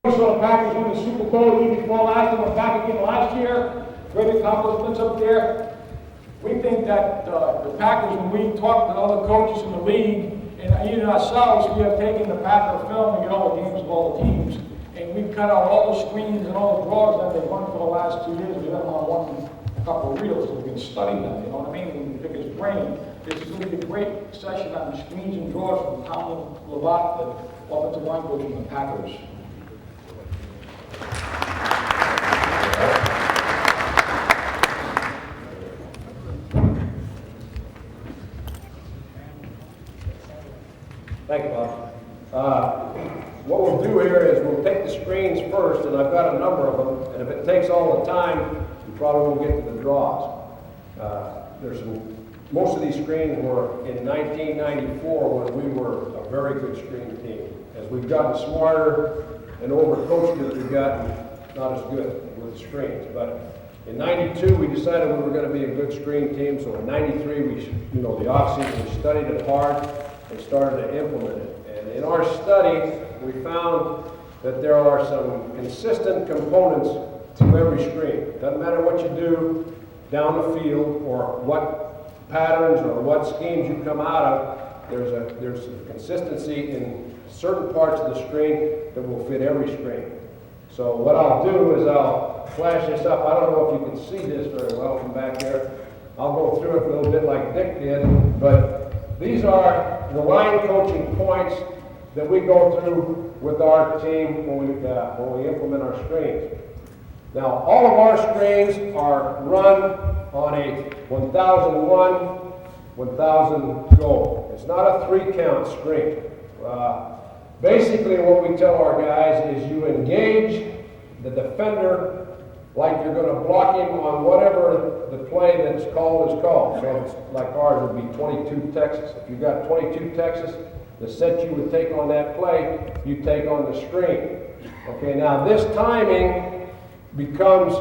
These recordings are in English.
We saw the Packers win the Super Bowl the year before last, and we're back again last year. Great accomplishments up there. We think that the Packers, when we talk to other coaches in the league, and even ourselves, we have taken the Packer film and get all the games of all the teams. And we've cut out all the screens and all the draws that they've run for the last 2 years. We have them on a couple of reels so we can study them, you know what I mean? And we pick his brain. This is going to be a great session on screens and draws from Lovat, the offensive line coach from the Packers. Thank you, Bob. What we'll do here is we'll take the screens first, and I've got a number of them, and if it takes all the time, we probably won't get to the draws. Most of these screens were in 1994 when we were a very good screen team. As we've gotten smarter and overcoached it, we've gotten not as good with the screens. But in 92, we decided we were going to be a good screen team, so in 93, the off-season, we studied it hard and started to implement it. And in our study, we found that there are some consistent components to every screen. Doesn't matter what you do down the field or what patterns or what schemes you come out of, there's a consistency in certain parts of the screen that will fit every screen. So what I'll do is I'll flash this up. I don't know if you can see this very well from back there. I'll go through it a little bit like Dick did, but these are the line coaching points that we go through with our team when we implement our screens. Now, all of our screens are run on a 1001, 1000 go. It's not a 3-count screen. Basically, what we tell our guys is you engage the defender like you're going to block him on whatever the play that's called is called. So it's like ours would be 22 Texas. If you got 22 Texas, the set you would take on that play, you take on the screen. Okay, now this timing becomes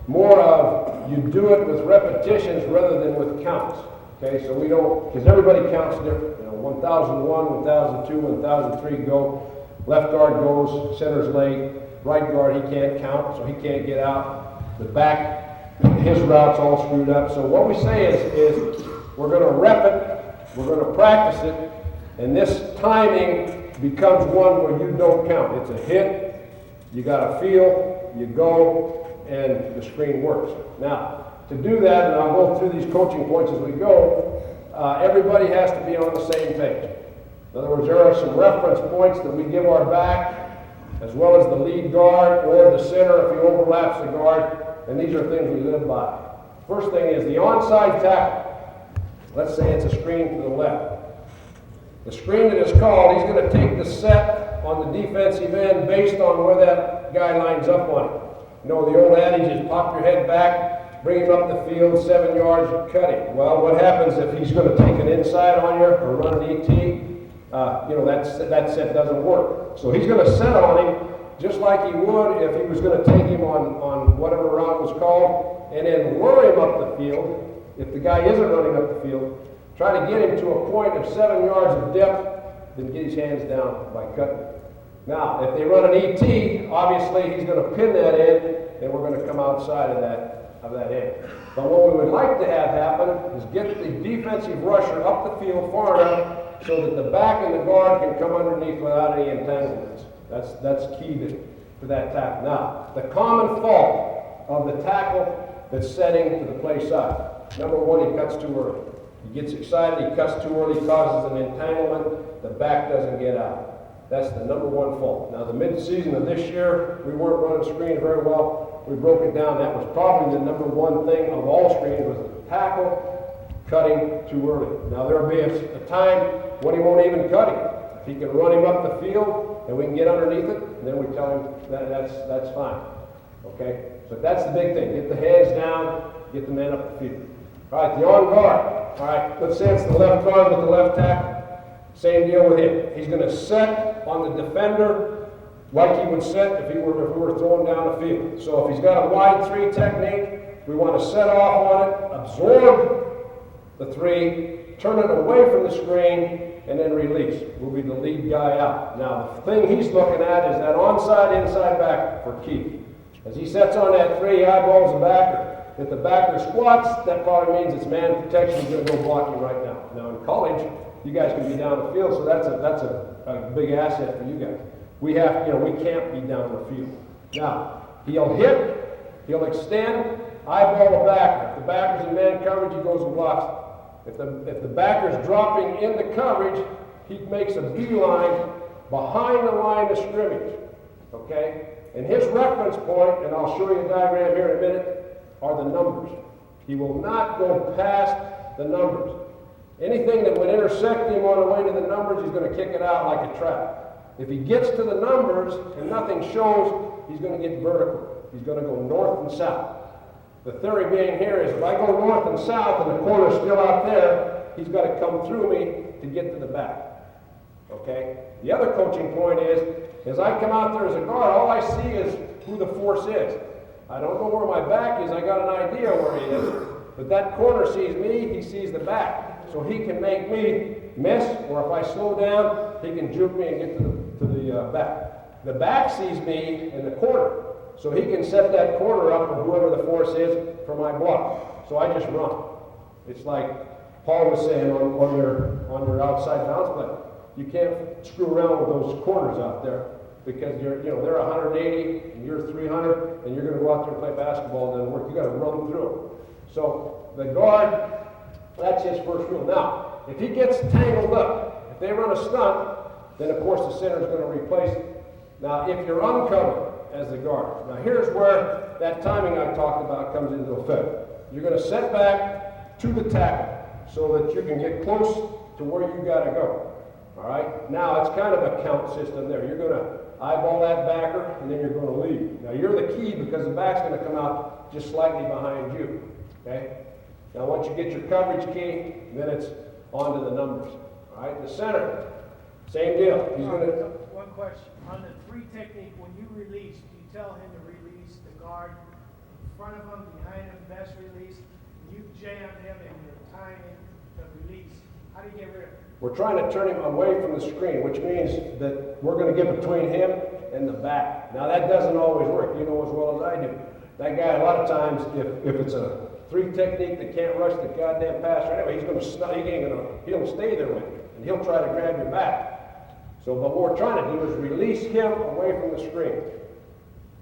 more of you do it with repetitions rather than with counts. Okay, so we don't, because everybody counts different. 1001, 1002, 1003 go. Left guard goes, center's late. Right guard, he can't count, so he can't get out. The back, his route's all screwed up. So what we say is we're going to rep it, we're going to practice it, and this timing becomes one where you don't count. It's a hit, you got a feel, you go, and the screen works. Now, to do that, and I'll go through these coaching points as we go, everybody has to be on the same page. In other words, there are some reference points that we give our back, as well as the lead guard or the center if he overlaps the guard, and these are things we live by. First thing is the onside tackle. Let's say it's a screen to the left. The screen that is called, he's going to take the set on the defensive end based on where that guy lines up on it. The old adage is pop your head back, bring him up the field, 7 yards, cut him. Well, what happens if he's going to take an inside on you or run an ET? That set doesn't work. So he's going to set on him just like he would if he was going to take him on whatever route was called, and then lure him up the field. If the guy isn't running up the field, try to get him to a point of 7 yards of depth, then get his hands down by cutting. Now, if they run an ET, obviously he's going to pin that in, and we're going to come outside of that end. But what we would like to have happen is get the defensive rusher up the field far enough so that the back and the guard can come underneath without any entanglements. That's key to that tackle. Now, the common fault of the tackle that's setting to the play side. Number one, he cuts too early. He gets excited, he cuts too early, causes an entanglement, the back doesn't get out. That's the number one fault. Now, the mid-season of this year, we weren't running screens very well. We broke it down. That was probably the number one thing of all screens was the tackle cutting too early. Now, there will be a time when he won't even cut him. If he can run him up the field and we can get underneath it, and then we tell him that's fine. Okay? So that's the big thing. Get the hands down, get the man up the field. All right, the on guard. All right, let's say it's the left guard with the left tackle. Same deal with him. He's going to set on the defender like he would set if we were throwing down the field. So if he's got a wide 3 technique, we want to set off on it, absorb the 3, turn it away from the screen, and then release. Will be the lead guy out. Now, the thing he's looking at is that onside, inside back for Keith. As he sets on that three, he eyeballs the backer. If the backer squats, that probably means it's man protection. He's going to go block you right now. Now, in college, you guys can be down the field, so that's a big asset for you guys. We can't be down the field. Now, he'll hit, he'll extend, eyeball the backer. If the backer's in man coverage, he goes and blocks it. If the backer's dropping in the coverage, he makes a beeline behind the line of scrimmage. Okay? And his reference point, and I'll show you a diagram here in a minute, are the numbers. He will not go past the numbers. Anything that would intersect him on the way to the numbers, he's going to kick it out like a trap. If he gets to the numbers and nothing shows, he's going to get vertical. He's going to go north and south. The theory being here is if I go north and south and the corner's still out there, he's got to come through me to get to the back. Okay? The other coaching point is, as I come out there as a guard, all I see is who the force is. I don't know where my back is. I got an idea where he is. But that corner sees me, he sees the back. So he can make me miss, or if I slow down, he can juke me and get to the back. The back sees me in the corner. So he can set that corner up, or whoever the force is, for my block. So I just run. It's like Paul was saying on your outside bounce play. You can't screw around with those corners out there because they're 180 and you're 300 and you're going to go out there and play basketball and then work. You got to run through them. So the guard, that's his first rule. Now, if he gets tangled up, if they run a stunt, then of course the center is going to replace it. Now, if you're uncovered as the guard, now here's where that timing I talked about comes into effect. You're going to set back to the tackle so that you can get close to where you got to go. All right? Now, it's kind of a count system there. You're going to eyeball that backer, and then you're going to lead. Now, you're the key because the back's going to come out just slightly behind you. Okay? Now, once you get your coverage key, then it's on to the numbers. All right? The center, same deal. He's going to... One question. On the three technique, when you release, do you tell him to release the guard in front of him, behind him, best release? You jam him and you're timing the release. How do you get rid of it? We're trying to turn him away from the screen, which means that we're going to get between him and the back. Now, that doesn't always work. You know as well as I do. That guy, a lot of times, if it's a three technique that can't rush the goddamn passer anyway, he'll stay there with you, and he'll try to grab your back. So, but what we're trying to do is release him away from the screen.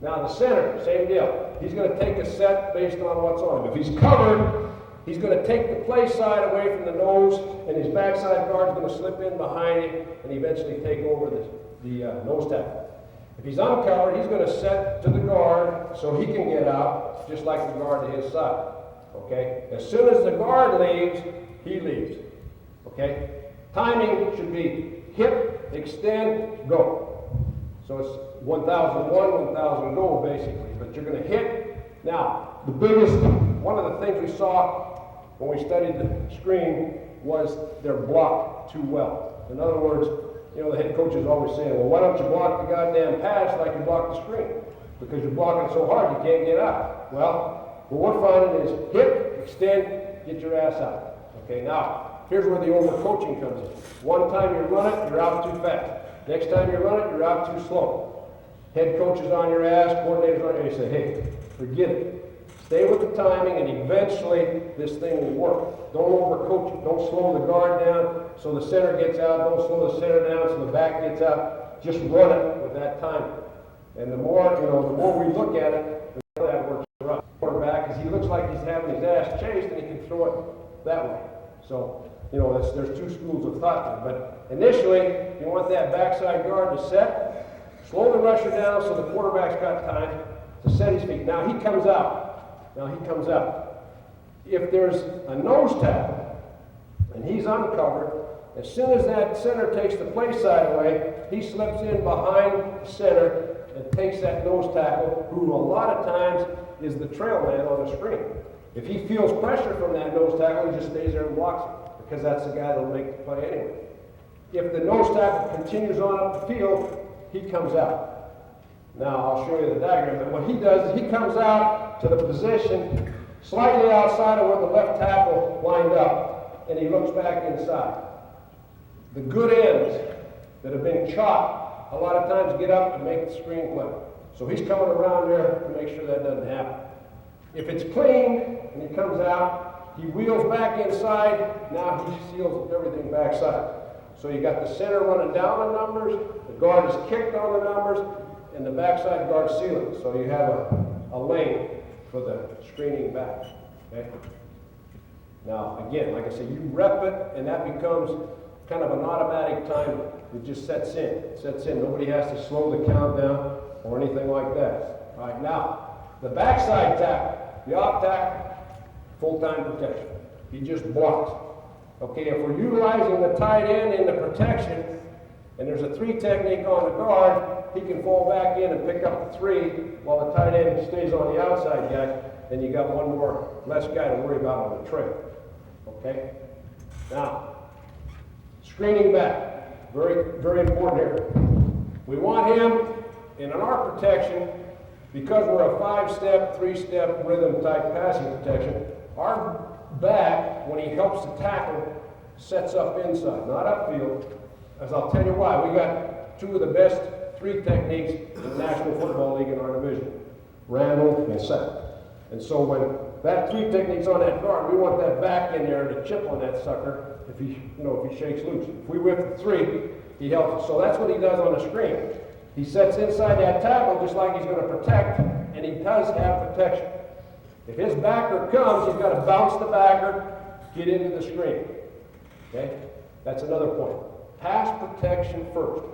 Now, the center, same deal. He's going to take a set based on what's on him. If he's covered, he's going to take the play side away from the nose, and his backside guard's going to slip in behind him and eventually take over the nose tackle. If he's uncovered, he's going to set to the guard so he can get out, just like the guard to his side. Okay? As soon as the guard leaves, he leaves. Okay? Timing should be hit, extend, go. So it's 1,001, 1,000 go, basically. But you're going to hit. Now, one of the things we saw when we studied the screen was they're blocked too well. In other words, the head coach is always saying, well, why don't you block the goddamn pass like you block the screen? Because you're blocking so hard you can't get out. Well, what we're finding is hit, extend, get your ass out. Okay, now, here's where the overcoaching comes in. One time you run it, you're out too fast. Next time you run it, you're out too slow. Head coach is on your ass, coordinator's on your ass. You say, hey, forget it. Stay with the timing, and eventually this thing will work. Don't overcoach it. Don't slow the guard down so the center gets out. Don't slow the center down so the back gets out. Just run it with that timing. And the more we look at it, the more that works for us. Quarterback, because he looks like he's having his ass chased, and he can throw it that way. So, there's two schools of thought there. But initially, you want that backside guard to set, slow the rusher down so the quarterback's got time to set his feet. Now he comes out. If there's a nose tackle and he's uncovered, as soon as that center takes the play side away, he slips in behind the center and takes that nose tackle, who a lot of times is the trail man on the screen. If he feels pressure from that nose tackle, he just stays there and blocks it, because that's the guy that'll make the play anyway. If the nose tackle continues on up the field, he comes out. Now, I'll show you the diagram, but what he does is he comes out to the position slightly outside of where the left tackle lined up. and he looks back inside. The good ends that have been chopped, a lot of times get up and make the screen play. So he's coming around there to make sure that doesn't happen. If it's clean and he comes out, he wheels back inside, now he seals everything backside. So you got the center running down the numbers, the guard is kicked on the numbers, and the backside guard sealing. So you have a lane for the screening back. Okay? Now, again, like I said, you rep it, and that becomes kind of an automatic time. It just sets in. It sets in. Nobody has to slow the count down or anything like that. All right, now, the backside tackle, the off tackle, full-time protection. He just blocks. Okay, if we're utilizing the tight end in the protection, and there's a 3 technique on the guard, he can fall back in and pick up the 3 while the tight end stays on the outside guy, then you got one more less guy to worry about on the trail. Okay? Now, screening back, very, very important here. We want him in our protection, because we're a 5-step, 3-step rhythm type passing protection, our back, when he helps the tackle, sets up inside, not upfield. As I'll tell you why. We got 2 of the best 3 techniques in the National Football League in our division, Randall and Seth. And so when that 3 technique's on that guard, we want that back in there to chip on that sucker if he, if he shakes loose. If we whip the 3, he helps us. So that's what he does on the screen. He sets inside that tackle just like he's going to protect, and he does have protection. If his backer comes, he's got to bounce the backer, get into the screen. Okay? That's another point. Pass protection first.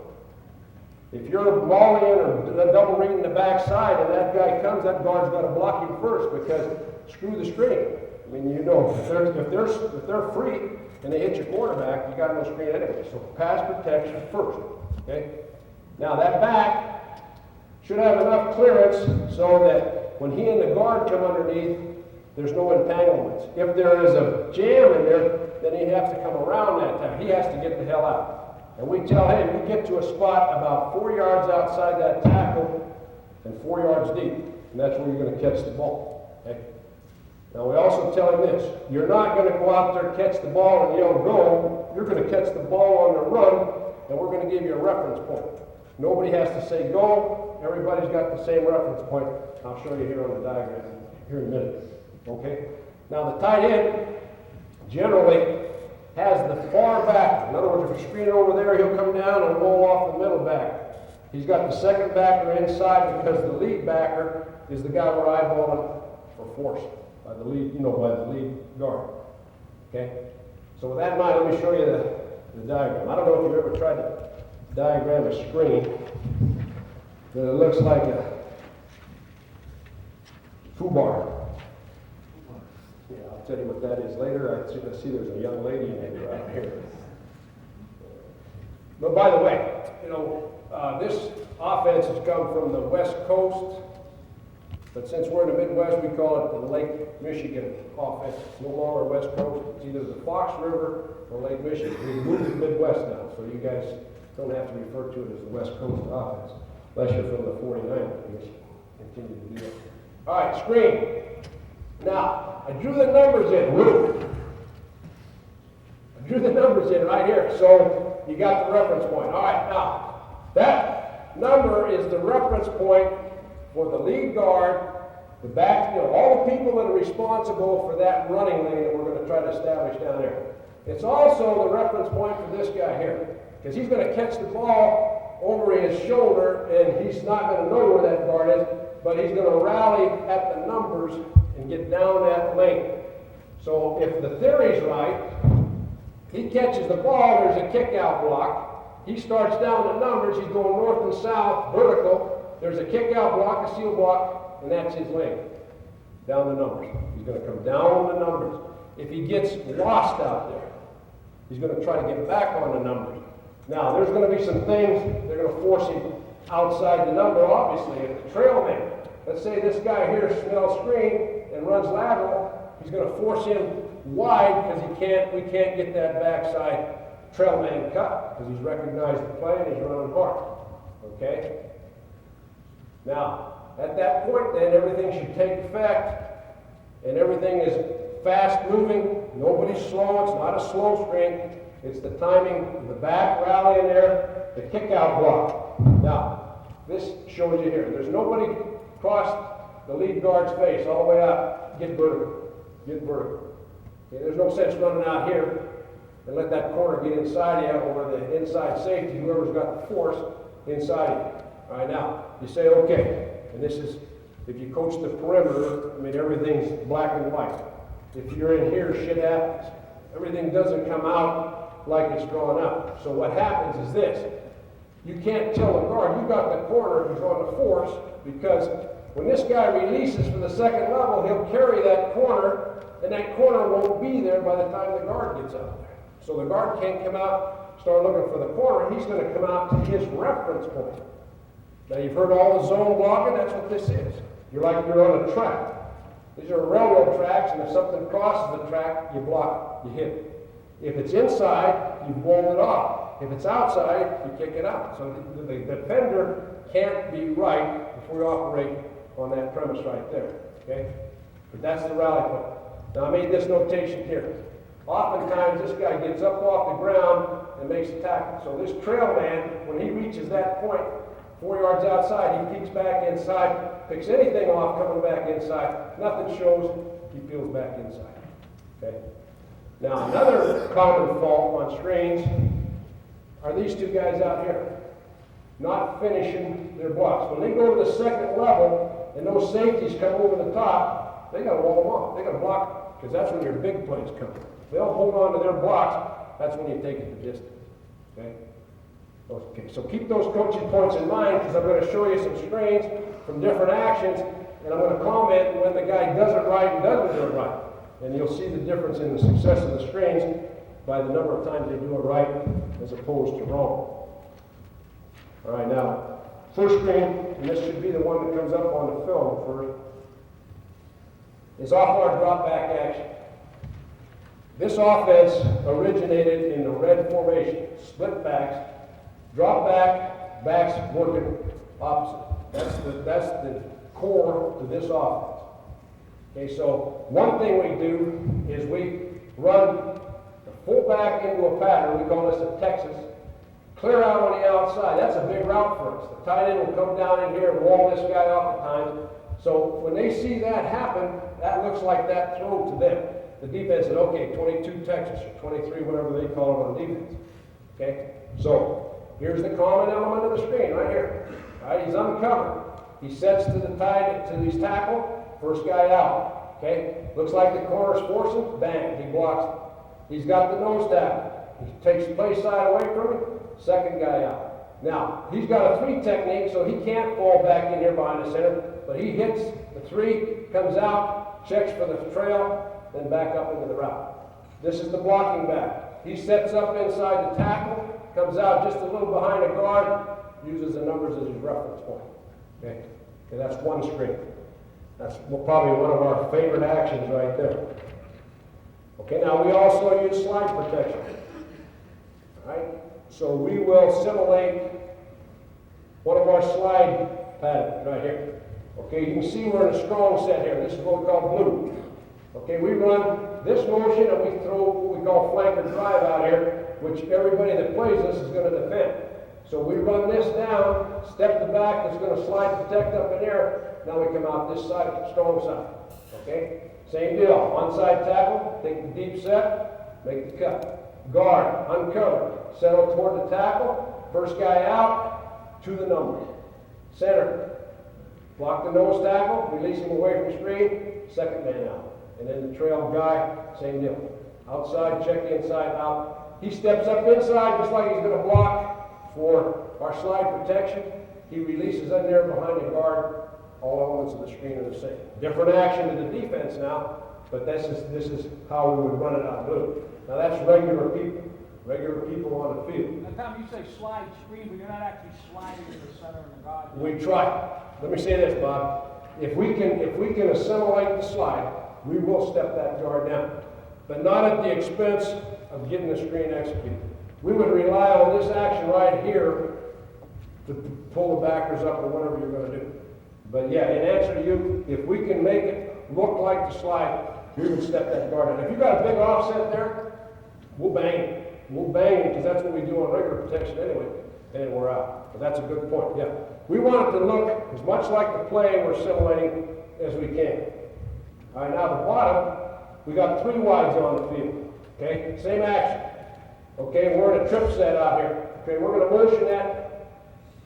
If you're volleying or double reading the backside and that guy comes, that guard's got to block him first, because screw the screen. I mean, if they're free and they hit your quarterback, you got no screen anyway. So pass protection first. Okay? Now that back should have enough clearance so that when he and the guard come underneath, there's no entanglements. If there is a jam in there, then he has to come around that time. He has to get the hell out. And we tell him, you get to a spot about 4 yards outside that tackle and 4 yards deep. And that's where you're going to catch the ball. Okay? Now we also tell him this, you're not going to go out there, catch the ball and yell go. You're going to catch the ball on the run, and we're going to give you a reference point. Nobody has to say go. Everybody's got the same reference point. I'll show you here on the diagram here in a minute. Okay? Now the tight end generally has the far back. In other words, if you're screening over there, he'll come down and roll off the middle back. He's got the second backer inside because the lead backer is the guy we're eyeballing for force by the lead, by the lead guard. Okay? So with that in mind, let me show you the diagram. I don't know if you've ever tried to diagram a screen that it looks like a foobar. Yeah, I'll tell you what that is later. I see there's a young lady in there right here. But by the way, this offense has come from the West Coast, but since we're in the Midwest, we call it the Lake Michigan offense. It's no longer West Coast. It's either the Fox River or Lake Michigan. We've moved to the Midwest now, so you guys don't have to refer to it as the West Coast offense, unless you're from the 49ers, which continue to do it. All right, screen. Now, I drew the numbers in. I drew the numbers in right here, so you got the reference point. All right, now, that number is the reference point for the lead guard, the back, all the people that are responsible for that running lane that we're going to try to establish down there. It's also the reference point for this guy here, because he's going to catch the ball over his shoulder, and he's not going to know where that guard is, but he's going to rally at the numbers and get down that lane. So if the theory's right, he catches the ball, there's a kick-out block. He starts down the numbers, he's going north and south, vertical. There's a kick-out block, a seal block, and that's his lane. Down the numbers. He's going to come down the numbers. If he gets lost out there, he's going to try to get back on the numbers. Now, there's going to be some things that are going to force him outside the number, obviously. If the trail man, let's say this guy here smells screen and runs lateral, he's going to force him wide because we can't get that backside trail man cut because he's recognized the play and he's running hard. Okay? Now, at that point then, everything should take effect and everything is fast moving, nobody's slow, it's not a slow screen. It's the timing, the back rally in there, the kick out block. Now, this shows you here. There's nobody across the lead guard's face all the way up. Get vertical. Get vertical. Okay, there's no sense running out here and let that corner get inside you, or the inside safety, whoever's got the force, inside you. All right, now, you say, okay, and this is, if you coach the perimeter, I mean, everything's black and white. If you're in here, shit happens. Everything doesn't come out like it's drawn up. So what happens is this. You can't tell the guard, you got the corner, you're going to force, because when this guy releases for the second level, he'll carry that corner, and that corner won't be there by the time the guard gets out there. So the guard can't come out, start looking for the corner, he's going to come out to his reference point. Now you've heard all the zone blocking, that's what this is. You're like you're on a track. These are railroad tracks, and if something crosses the track, you block it, you hit it. If it's inside, you've walled it off. If it's outside, you kick it out. So the defender can't be right before you operate on that premise right there, okay? But that's the rally point. Now I made this notation here. Oftentimes this guy gets up off the ground and makes a tackle. So this trail man, when he reaches that point, 4 yards outside, he peeks back inside, picks anything off coming back inside, nothing shows, he peels back inside, okay? Now another common fault on screens are these two guys out here, not finishing their blocks. When they go to the second level and those safeties come over the top, they got to wall them off. They got to block, because that's when your big plays come. They'll hold on to their blocks. That's when you take it the distance. Okay? Okay. So keep those coaching points in mind, because I'm going to show you some screens from different actions, and I'm going to comment when the guy does it right and doesn't do it right. And you'll see the difference in the success of the screens by the number of times they do it right as opposed to wrong. All right, now, first screen, and this should be the one that comes up on the film first, is off-guard drop-back action. This offense originated in the red formation, split backs, drop back, backs working opposite. That's the core to this offense. Okay, so one thing we do is we run the fullback into a pattern. We call this a Texas. Clear out on the outside. That's a big route for us. The tight end will come down in here and wall this guy off at times. So when they see that happen, that looks like that throw to them. The defense said, okay, 22 Texas, or 23, whatever they call it on defense. Okay? So here's the common element of the screen right here. All right, he's uncovered. He sets to the tight, to his tackle, first guy out. Okay? Looks like the corner's forcing, bang, he blocks it. He's got the nose tackle. He takes the play side away from him, second guy out. Now, he's got a 3 technique, so he can't fall back in here behind the center, but he hits the 3, comes out, checks for the trail, then back up into the route. This is the blocking back. He sets up inside the tackle, comes out just a little behind the guard, uses the numbers as his reference point. Okay? And that's one screen. That's probably one of our favorite actions right there. Okay, now we also use slide protection. All right? So we will simulate one of our slide patterns right here. Okay, you can see we're in a strong set here. This is what we call blue. Okay, we run this motion and we throw what we call flanker drive out here, which everybody that plays this is going to defend. So we run this down, step the back, that's going to slide protect up in there. Now we come out this side, strong side. Okay, same deal. Onside tackle, take the deep set, make the cut. Guard, uncover, settle toward the tackle, first guy out, to the number. Center, block the nose tackle, release him away from screen, second man out. And then the trail guy, same deal. Outside, check inside, out. He steps up inside just like he's going to block for our slide protection. He releases in there behind the guard. All elements of the screen are the same. Different action to the defense now, but this is how we would run it out blue. Now that's regular people on the field. Now, Tom, you say slide screen, but you're not actually sliding to the center of the guard. We try. Let me say this, Bob. If we can assimilate the slide, we will step that guard down, but not at the expense of getting the screen executed. We would rely on this action right here to pull the backers up or whatever you're going to do. But yeah, in answer to you, if we can make it look like the slide, we would step that guard in. If you got a big offset there, we'll bang it. We'll bang it because that's what we do on regular protection anyway, and we're out. But that's a good point, yeah. We want it to look as much like the play we're simulating as we can. All right, now the bottom, we got 3 wides on the field. Okay, same action. Okay, we're in a trip set out here. Okay, we're going to motion that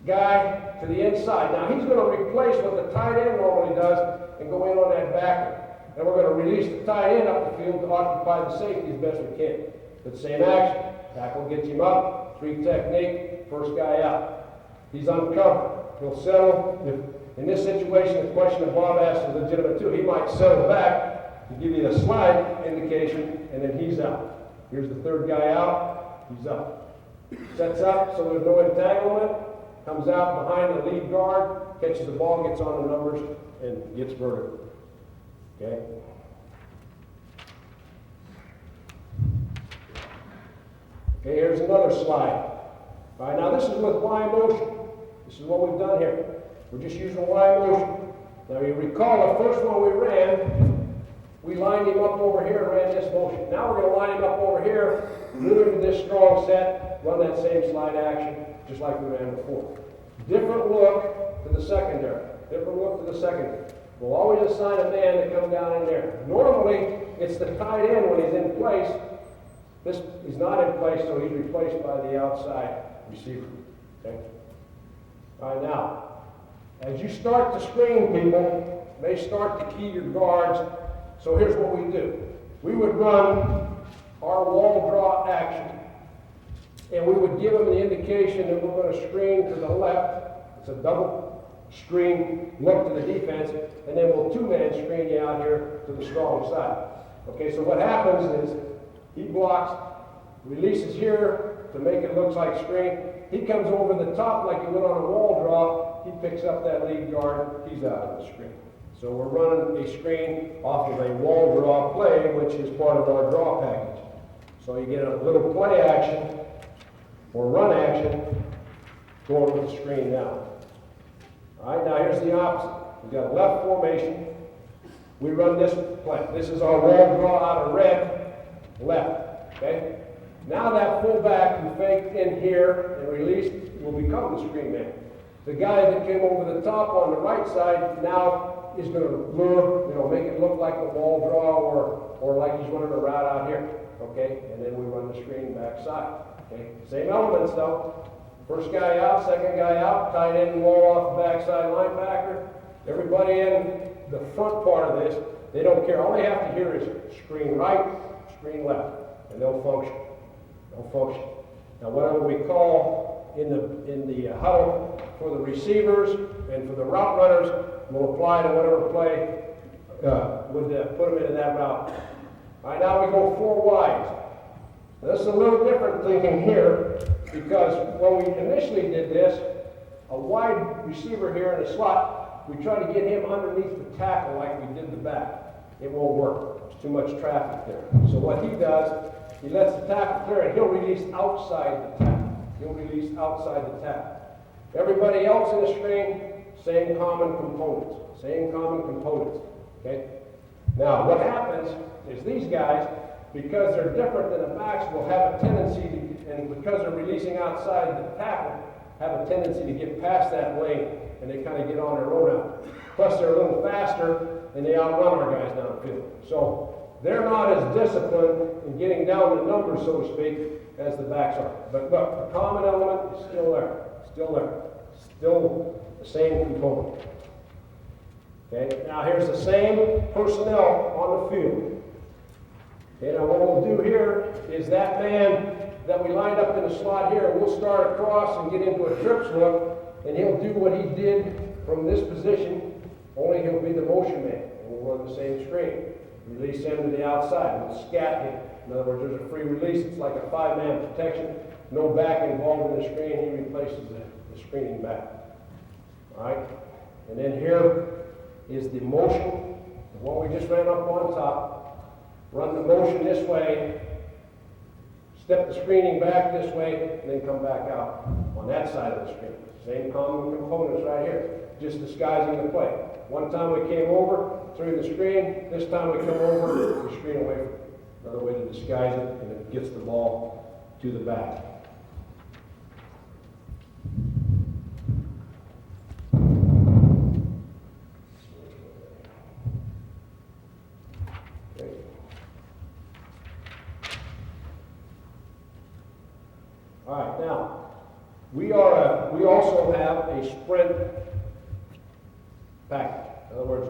guy to the inside. Now he's going to replace what the tight end normally does and go in on that backer. And we're going to release the tight end up the field to occupy the safety as best we can. But same action. Tackle gets him up, 3 technique, first guy out. He's uncovered. He'll settle. If, in this situation, the question that Bob asked is legitimate too. He might settle back to give you a slide indication, and then he's out. Here's the 3rd guy out. He's up. Sets up so there's no entanglement. Comes out behind the lead guard, catches the ball, gets on the numbers, and gets vertical. Okay? Okay, here's another slide. All right, now this is with Y motion. This is what we've done here. We're just using Y motion. Now you recall the first one we ran, we lined him up over here and ran this motion. Now we're going to line him up over here, move into this strong set, run that same slide action, just like we ran before. Different look to the secondary. Different look to the secondary. We'll always assign a man to come down in there. Normally, it's the tight end when he's in place. This is not in place, so he's replaced by the outside receiver. Okay? All right, now, as you start to screen people, they start to key your guards. So here's what we do. We would run our wall draw action, and we would give them the indication that we're going to screen to the left. It's a double screen, look to the defense, and then we'll 2-man screen you out here to the strong side. Okay, so what happens is he blocks, releases here to make it look like screen. He comes over the top like he would on a wall draw. He picks up that lead guard. He's out of the screen. So we're running a screen off of a wall draw play, which is part of our draw package. So you get a little play action or run action going with the screen now. All right, now here's the opposite. We've got a left formation. We run this play. This is our wall draw out of red, left. Okay? Now that fullback who faked in here and released will become the screen man. The guy that came over the top on the right side now is going to lure, make it look like a wall draw or like he's running a route out here. Okay? And then we run the screen backside. Okay? Same elements though. First guy out, second guy out, tight end wall off the backside linebacker. Everybody in the front part of this, they don't care. All they have to hear is screen right, screen left, and they'll function. They'll function. Now, whatever we call in the huddle for the receivers and for the route runners will apply to whatever play would put them into that route. All right, now we go 4 wides. Now, this is a little different thinking here because when we initially did this, a wide receiver here in the slot, we try to get him underneath the tackle like we did the back. It won't work. There's too much traffic there. So what he does, he lets the tackle clear and he'll release outside the tackle. He'll release outside the tackle. Everybody else in the screen, same common components. Same common components. Okay? Now, what happens is these guys, because they're different than the backs, will have a tendency to, and because they're releasing outside the tackle, have a tendency to get past that lane, and they kind of get on their own out. Plus, they're a little faster, and they outrun our guys down the field. So they're not as disciplined in getting down the numbers, so to speak, as the backs are. But look, the common element is still there. Still there. Still the same component. Okay, now here's the same personnel on the field. Okay, now what we'll do here is that man that we lined up in the slot here, we'll start across and get into a trips look, and he'll do what he did from this position, only he'll be the motion man, and we'll run the same screen. Release him to the outside, we'll scat him. In other words, there's a free release, it's like a 5-man protection, no back involved in the screen, he replaces the screening back. All right, and then here is the motion, the one we just ran up on top. Run the motion this way, step the screening back this way, and then come back out on that side of the screen. Same common components right here, just disguising the play. One time we came over, through the screen. This time we come over, we screen away from it. Another way to disguise it, and it gets the ball to the back. Okay. All right, now, we also have a sprint package. In other words,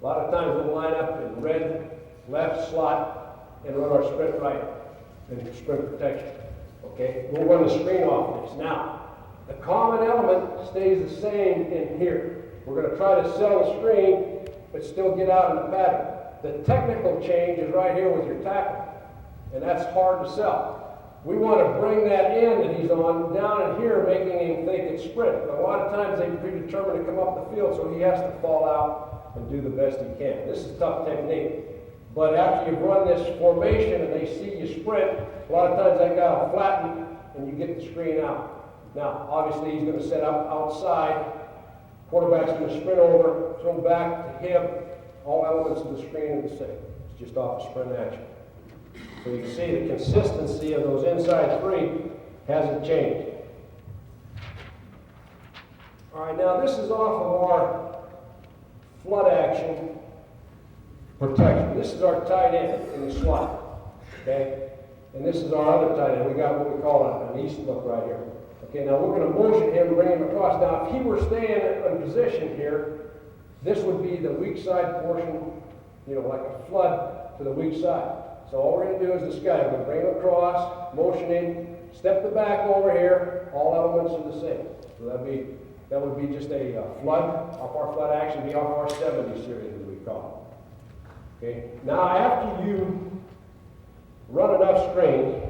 a lot of times we'll line up in red left slot and run our sprint right and sprint protection. Okay, we'll run the screen off this. Now, the common element stays the same in here. We're going to try to sell the screen, but still get out in the pattern. The technical change is right here with your tackle, and that's hard to sell. We want to bring that in that he's on down in here, making him think it's sprint. But a lot of times they predetermine to come up the field, so he has to fall out and do the best he can. This is tough technique. But after you've run this formation and they see you sprint, a lot of times that guy will flatten and you get the screen out. Now, obviously he's going to set up outside. Quarterback's going to sprint over, throw back to him. All elements of the screen are the same. It's just off a sprint action. So you can see the consistency of those inside three hasn't changed. All right, now this is off of our flood action protection. This is our tight end in the slot, okay? And this is our other tight end. We got what we call an east look right here. Okay, now we're going to motion him, bring him across. Now, if he were staying in position here, this would be the weak side portion, like a flood to the weak side. So all we're going to do is this guy. We're going to bring him across, motion him, step the back over here. All elements are the same. So that would be just a flood off our flood action, be off our 70 series as we call it. Okay. Now after you run enough screens,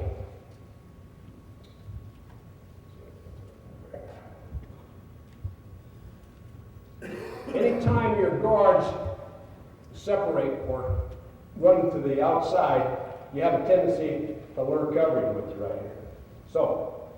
anytime your guards separate or run to the outside, you have a tendency to lure coverage with you right here. So,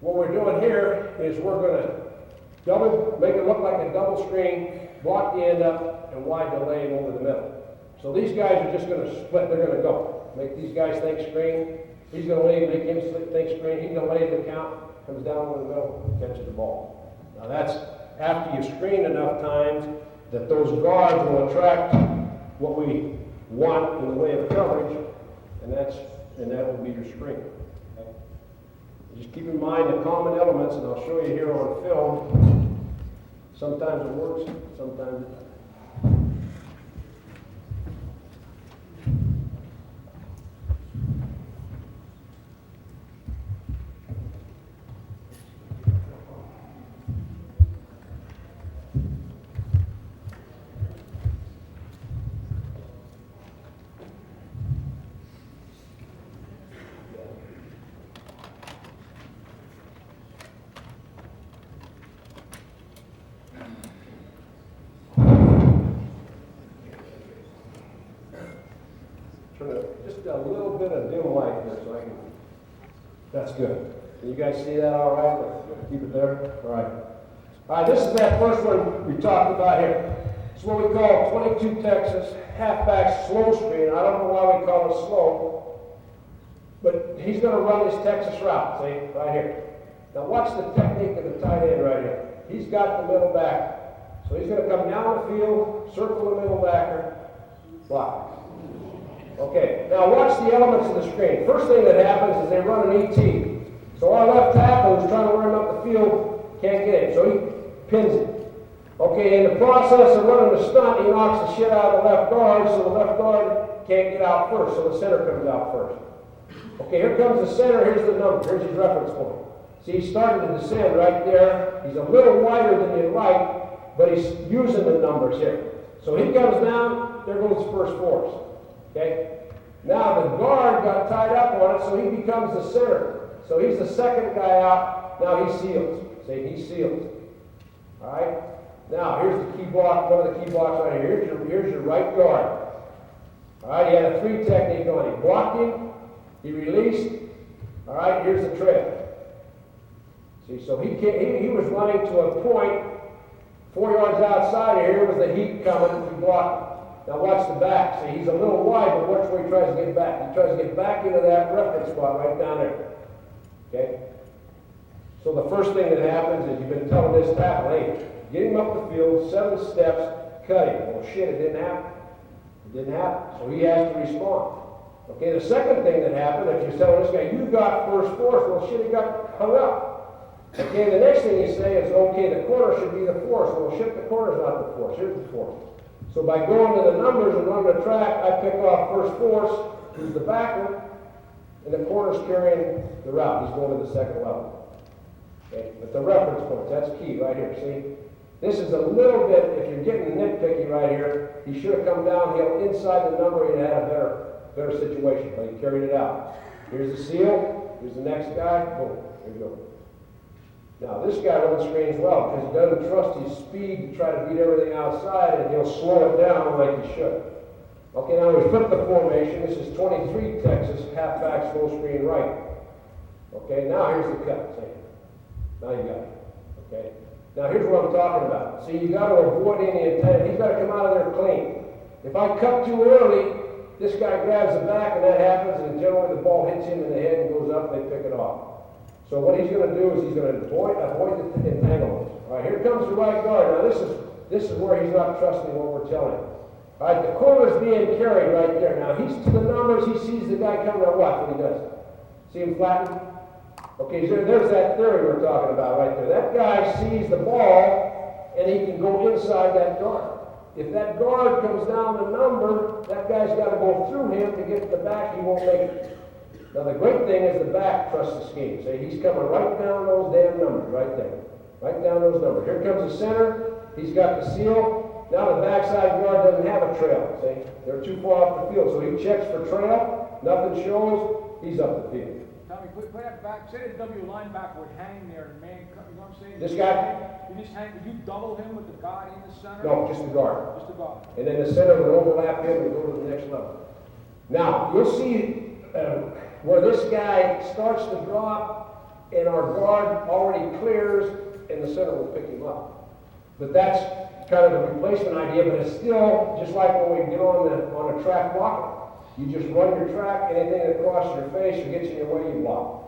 what we're doing here is we're going to make it look like a double screen, block the end up, and wide delay over the middle. So these guys are just going to split, they're going to go. Make these guys think screen, he's going to leave, make him think screen, he's going to lay the count, comes down over the middle, and catches the ball. Now that's after you screen enough times that those guards will attract what we want in the way of coverage, and that will be your screen. Okay? Just keep in mind the common elements, and I'll show you here on film. Sometimes it works, sometimes it doesn't. Just a little bit of dim light here so I can, that's good. Can you guys see that all right? Let's keep it there. All right. All right, this is that first one we talked about here. It's what we call 22 Texas halfback slow screen. I don't know why we call it slow, but he's going to run this Texas route, see, right here. Now watch the technique of the tight end right here. He's got the middle back. So he's going to come down the field, circle the middle backer, block. Okay, now watch the elements of the screen. First thing that happens is they run an ET. So our left tackle who's trying to run up the field can't get it, so he pins it. Okay, in the process of running a stunt, he knocks the shit out of the left guard, so the left guard can't get out first, so the center comes out first. Okay, here comes the center, here's the number, here's his reference point. See, he's starting to descend right there. He's a little wider than you'd like, but he's using the numbers here. So he comes down, there goes the first force. Okay? Now the guard got tied up on it, so he becomes the center. So he's the second guy out. Now he seals. See, he seals. All right? Now here's the key block, one of the key blocks right here. Here's your right guard. All right, he had a 3 technique on him. Blocked him, he released. All right, here's the trail. See, so he was running to a point 4 yards outside of here was the heat coming to block him. Now watch the back. See, he's a little wide, but watch where he tries to get back. He tries to get back into that reference spot right down there. Okay? So the first thing that happens is you've been telling this tackle, hey, get him up the field, 7 steps, cut him. Well, shit, it didn't happen. It didn't happen. So he has to respond. Okay, the second thing that happened, if you're telling this guy, you got first force, well, shit, he got hung up. Okay, the next thing you say is, okay, the corner should be the force. Well, shit, the corner's not the force. Here's the force. So by going to the numbers and running the track, I pick off first force, who's the backer, and the corner's carrying the route. He's going to the second level. Okay, but the reference points, that's key right here, see? This is a little bit, if you're getting nitpicky right here, he should have come downhill inside the number and had a better situation, but he carried it out. Here's the seal, here's the next guy, boom, here you go. Now this guy runs screens well because he doesn't trust his speed to try to beat everything outside, and he'll slow it down like he should. Okay, now we flip the formation. This is 23 Texas, halfback, slow screen right. Okay, now here's the cut. See? Now you got it. Okay. Now here's what I'm talking about. See, you got to avoid any intent. He's got to come out of there clean. If I cut too early, this guy grabs the back, and that happens, and generally the ball hits him in the head and goes up, and they pick it off. So what he's going to do is he's going to avoid the entanglements. All right, here comes the right guard. Now this is where he's not trusting what we're telling him. All right, the corner's being carried right there. Now he's to the numbers. He sees the guy coming out. Watch what he does. See him flatten? Okay, so there's that theory we're talking about right there. That guy sees the ball, and he can go inside that guard. If that guard comes down the number, that guy's got to go through him to get to the back. He won't make it. Now the great thing is the back trusts the scheme. See, he's coming right down those damn numbers right there. Right down those numbers. Here comes the center. He's got the seal. Now the backside guard doesn't have a trail. See, they're too far off the field. So he checks for trail. Nothing shows. He's up the field. Tommy, put that back. Say the W linebacker would hang there and man, you know what I'm saying? This guy? You just hang. Would you double him with the guard in the center? No, just the guard. Just the guard. And then the center would overlap him and go to the next level. Now you'll see. Where this guy starts to drop and our guard already clears and the center will pick him up. But that's kind of a replacement idea, but it's still just like when we get on a track blocking. You just run your track, anything that crosses your face or gets in your way, you block.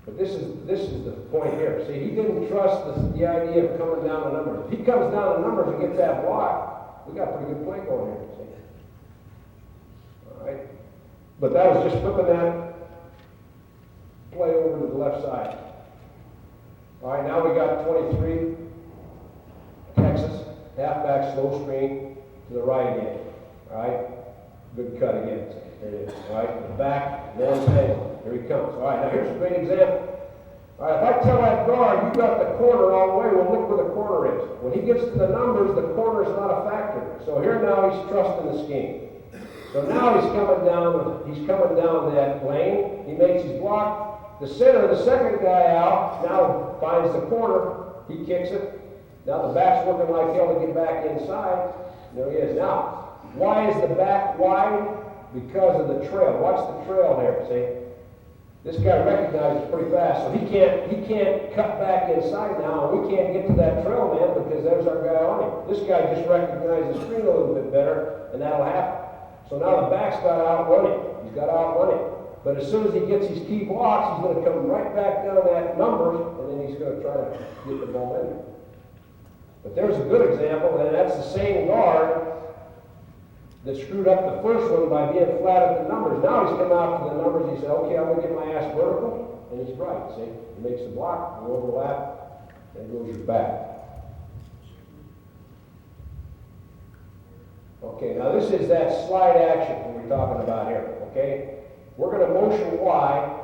But this is the point here. See, he didn't trust the idea of coming down the numbers. If he comes down the numbers and gets that block, we got a pretty good play going here. See? All right. But that was just flipping that play over to the left side. All right, now we got 23, Texas, halfback, slow screen to the right again. All right, good cut again. There it is. All right, the back, no entanglement. Here he comes. All right, now here's a great example. All right, if I tell that guard, you got the corner all the way, well, look where the corner is. When he gets to the numbers, the corner is not a factor. So here now he's trusting the scheme. So now he's coming down that lane. He makes his block. The center, the second guy out, now finds the corner. He kicks it. Now the back's working like hell to get back inside. There he is. Now, why is the back wide? Because of the trail. Watch the trail there, see? This guy recognizes pretty fast, so he can't cut back inside now, and we can't get to that trail man because there's our guy on him. This guy just recognized the screen a little bit better, and that'll happen. So now the back's got to outrun him. He's got to outrun him. But as soon as he gets his key blocks, he's going to come right back down that numbers, and then he's going to try to get the ball in there. But there's a good example, and that's the same guard that screwed up the first one by being flat at the numbers. Now he's come out to the numbers, he said, okay, I'm going to get my ass vertical, and he's right, see? He makes the block, you overlap, and goes your back. Okay, now this is that slide action that we're talking about here, okay? We're going to motion Y,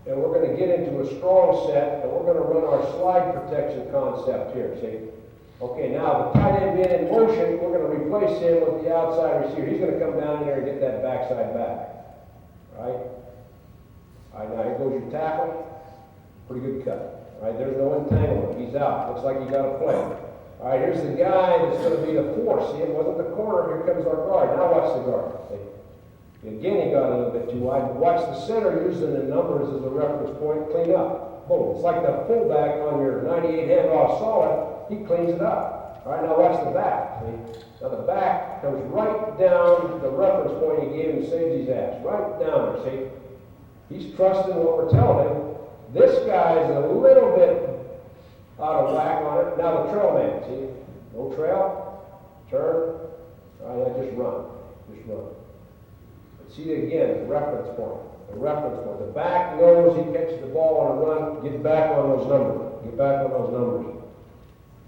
and we're going to get into a strong set, and we're going to run our slide protection concept here, see? Okay, now the tight end being in motion, we're going to replace him with the outside receiver. He's going to come down in there and get that backside back, all right? All right, now here goes your tackle. Pretty good cut, all right? There's no entanglement. He's out. Looks like you got a play. All right, here's the guy that's going to be the force. See, it wasn't the corner. Here comes our guard. Now watch the guard. See? Again, he got a little bit too wide. Watch the center using the numbers as a reference point. Clean up. boom. It's like the fullback on your 98 handoff solid, he cleans it up. All right, now watch the back, see? Now the back comes right down the reference point he gave him, saves his ass, right down there, see? He's trusting what we're telling him. This guy's a little bit out of whack on it. Now the trail man, see? No trail, turn, all right, now just run, just run. But see again, the reference point, the reference point. The back knows he catches the ball on a run, get back on those numbers, get back on those numbers.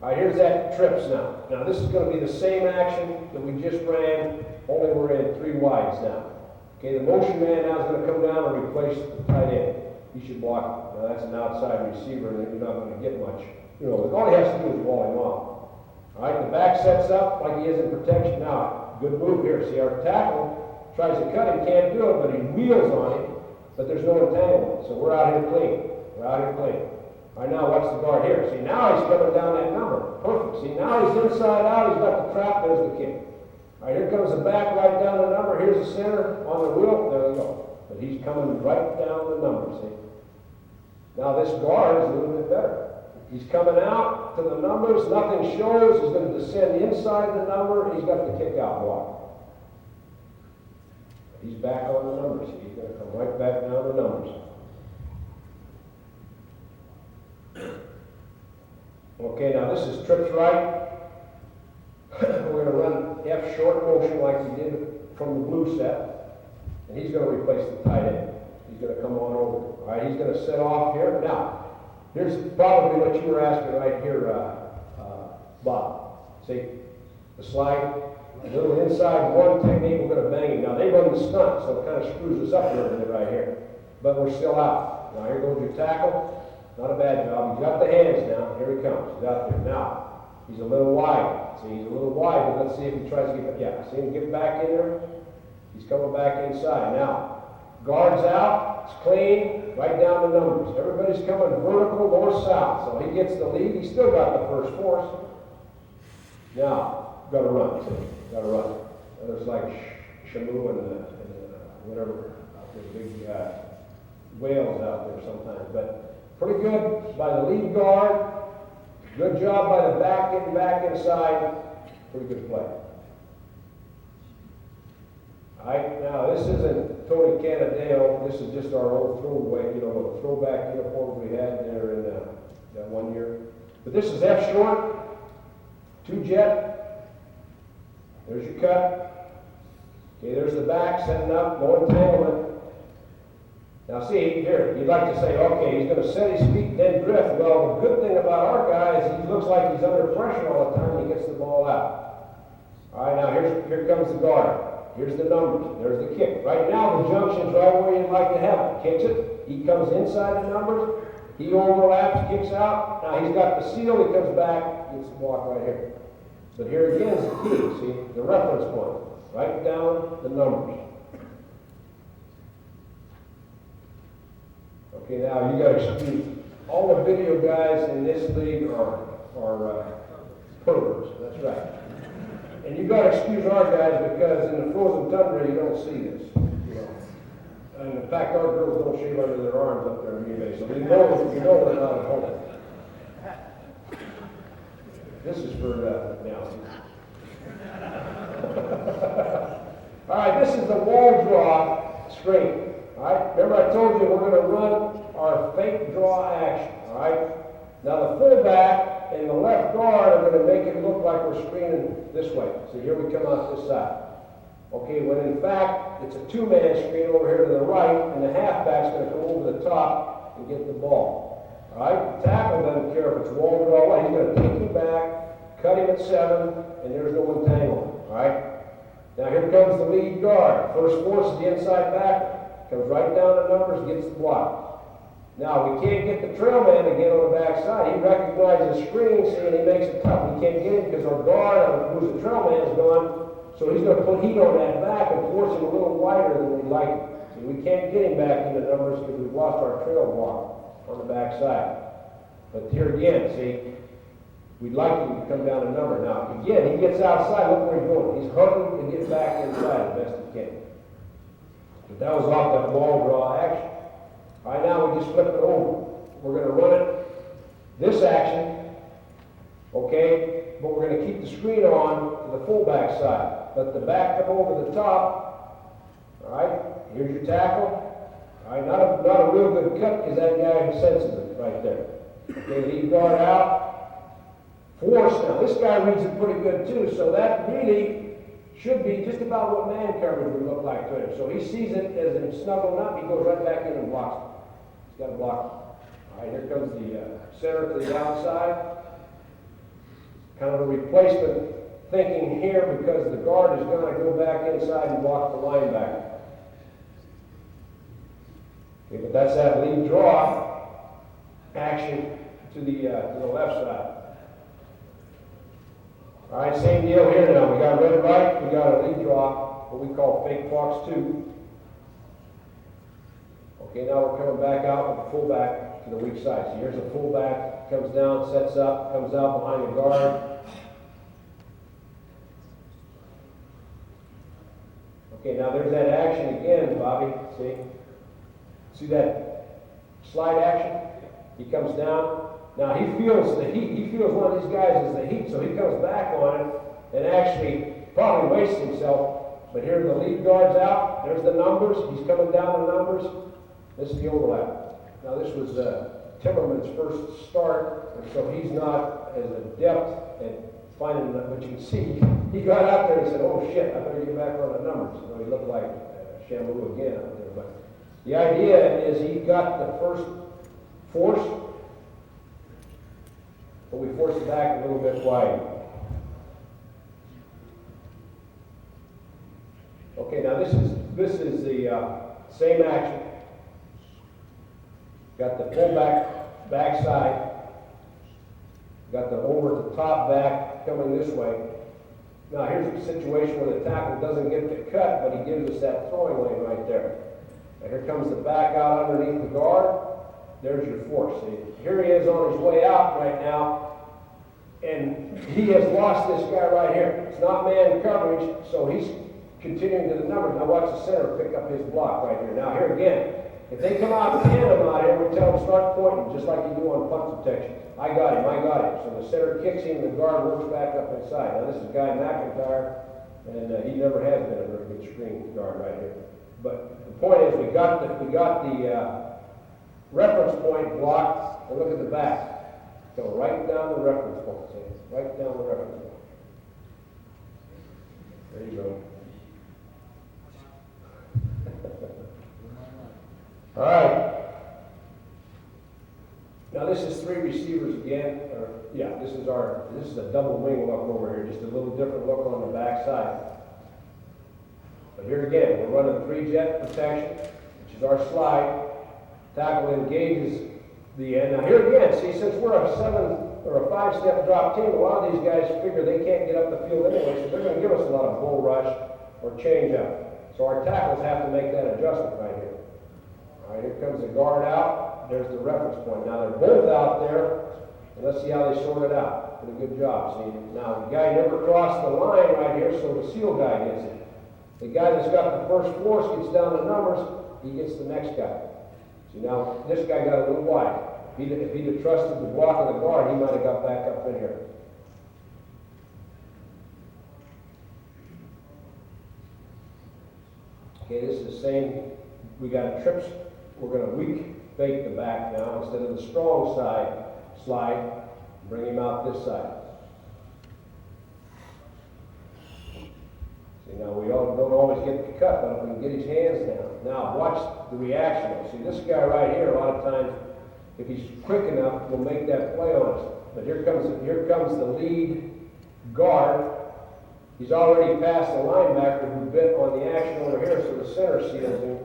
All right, here's that trips now. Now this is going to be the same action that we just ran, only we're in 3 wides now. Okay, the motion man now is going to come down and replace the tight end. He should block it. Now that's an outside receiver, and you're not going to get much. You know, all he has to do is wall him off. All right, the back sets up like he is in protection. Now, good move here. See, our tackle tries to cut him, can't do it, but he wheels on him, but there's no entanglement. So we're out here clean. We're out here clean. All right, now watch the guard here. See, now he's coming down that number. Perfect. See, now he's inside out. He's got the trap. There's the kick. All right, here comes the back right down the number. Here's the center on the wheel. There we go. But he's coming right down the number, see. Now this guard is a little bit better. He's coming out to the numbers. Nothing shows. He's going to descend inside the number. He's got the kick out block. He's back on the numbers. He's going to come right back down the numbers. Okay, now this is trips right. We're going to run F short motion like we did from the blue set. And he's going to replace the tight end. He's going to come on over. All right, he's going to set off here. Now, here's probably what you were asking right here, Bob. See, the slide, a little inside one technique, we're going to bang him. Now, they run the stunt, so it kind of screws us up a little bit right here. But we're still out. Now, here goes your tackle. Not a bad job. He's got the hands now. Here he comes. He's out there. Now, he's a little wide. See, he's a little wide, but let's see if he tries to get back. Yeah, see him get back in there? He's coming back inside. Now, guard's out. It's clean. Right down the numbers. Everybody's coming vertical north-south. So he gets the lead. He's still got the first force. Now, got to run. See, got to run. There's like Shamu and whatever, out there, big whales out there sometimes. But pretty good by the lead guard. Good job by the back, getting back inside. Pretty good play. All right, now this isn't Tony Canadeo. This is just our old throwaway, the throwback uniforms we had there in that one year. But this is F short, 2 jet. There's your cut. Okay, there's the back setting up, no entanglement. Now see, here, you'd like to say, okay, he's going to set his feet, then drift. Well, the good thing about our guy is he looks like he's under pressure all the time when he gets the ball out. All right, now here comes the guard. Here's the numbers. There's the kick. Right now, the junction's right where you'd like to have it. Kicks it. He comes inside the numbers. He overlaps, kicks out. Now he's got the seal. He comes back, gets the block right here. But here again is the key, see, the reference point. Write down the numbers. Okay, now you got to excuse all the video guys in this league are perverts. That's right. And you got to excuse our guys because in the frozen tundra you don't see this. And in fact, our girls don't shave under their arms up there in Green Bay, so we know we're not at home. This is for now. All right, this is the wall draw screen. All right, remember I told you we're going to run our fake draw action. All right, now the fullback and the left guard are going to make it look like we're screening this way. So here we come out this side. Okay, when in fact it's a 2-man screen over here to the right, and the halfback's going to come over the top and get the ball. All right, the tackle doesn't care if it's wall draw. He's going to take him back, cut him at 7, and there's no entanglement. All right. Now here comes the lead guard. First force is the inside back. Comes right down the numbers, gets the block. Now we can't get the trail man again on the backside. He recognizes the screen, and he makes it tough. We can't get him because our guard, who's the trail man, is gone. So he's going to put heat on that back and force him a little wider than we'd like him. See, we can't get him back in the numbers because we've lost our trail block on the backside. But here again, see, we'd like him to come down a number. Now, again, he gets outside. Look where he's going. He's hunting to get back inside as best he can. But that was off that wall draw action. All right, now we just flip it over. we're gonna run it, this action, okay, but we're gonna keep the screen on to the fullback side. Let the back come over the top, all right? Here's your tackle. All right, not a real good cut because that guy senses it right there. Okay, lead guard out. Force. Now this guy reads it pretty good too, so that really should be just about what man coverage would look like to him. So he sees it as him snuggling up, he goes right back in and blocks it. He's got to block it. All right, here comes the center to the outside. Kind of a replacement thinking here because the guard is going to go back inside and block the linebacker. Okay, but that's that lead draw action to the left side. All right, same deal here now. We got red right, we got a lead draw, what we call fake fox 2. Okay, now we're coming back out with the fullback to the weak side. So here's the fullback, comes down, sets up, comes out behind the guard. Okay, now there's that action again, Bobby. See that slide action? He comes down. Now he feels the heat. He feels one of these guys is the heat, so he comes back on it and actually probably wastes himself. But here the lead guard's out. There's the numbers. He's coming down the numbers. This is the overlap. Now this was Timmerman's first start, and so he's not as adept at finding that. But you can see he got out there and said, "Oh shit, I better get back on the numbers." You know, he looked like Shamu again out there. But the idea is he got the first force, but we forced it back a little bit wide. Okay, now this is the same action. Got the fullback backside. Got the over the top back coming this way. Now here's a situation where the tackle doesn't get the cut, but he gives us that throwing lane right there. And here comes the back out underneath the guard. There's your force. See, here he is on his way out right now, and he has lost this guy right here. It's not man coverage, so he's continuing to the numbers. Now watch the center pick up his block right here. Now here again, if they come out and hand him out here, we tell him start pointing, just like you do on punt protection. I got him, I got him. So the center kicks him, the guard works back up inside. Now this is Guy McIntyre, and he never has been a very good screen guard right here. But the point is, we got the reference point blocked, and look at the back. Go right down the reference point, see? Right down the reference point. There you go. All right. Now this is 3 receivers again. This is a double wing look over here, just a little different look on the back side. But here again, we're running 3-jet protection, which is our slide. Tackle engages the end. Now here again, see, since we're a 7 or a 5-step drop team, a lot of these guys figure they can't get up the field anyway, so they're going to give us a lot of bull rush or change up. So our tackles have to make that adjustment right here. All right, here comes the guard out. There's the reference point. Now they're both out there, and let's see how they sort it out. Did a good job. See, now the guy never crossed the line right here, so the seal guy gets it. The guy that's got the first force gets down the numbers, he gets the next guy. See, now this guy got a little wide. If he'd have trusted the block of the guard, he might have got back up in here. Okay, this is the same. We got trips. We're going to weak fake the back now instead of the strong side slide. Bring him out this side. See, now we don't always get the cut, but if we can get his hands down. Now watch the reaction. See, this guy right here, a lot of times, if he's quick enough, will make that play on us. But here comes the lead guard. He's already passed the linebacker who bit on the action over here, so the center seals him.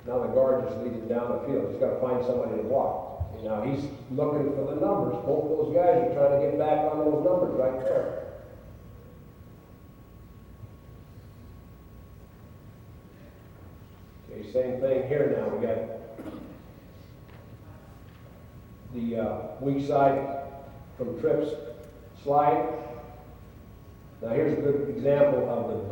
Now the guard just leads him down the field. He's got to find somebody to block. And now he's looking for the numbers. Both those guys are trying to get back on those numbers right there. Okay, same thing here now. We got the weak side from trips slide. Now here's a good example of the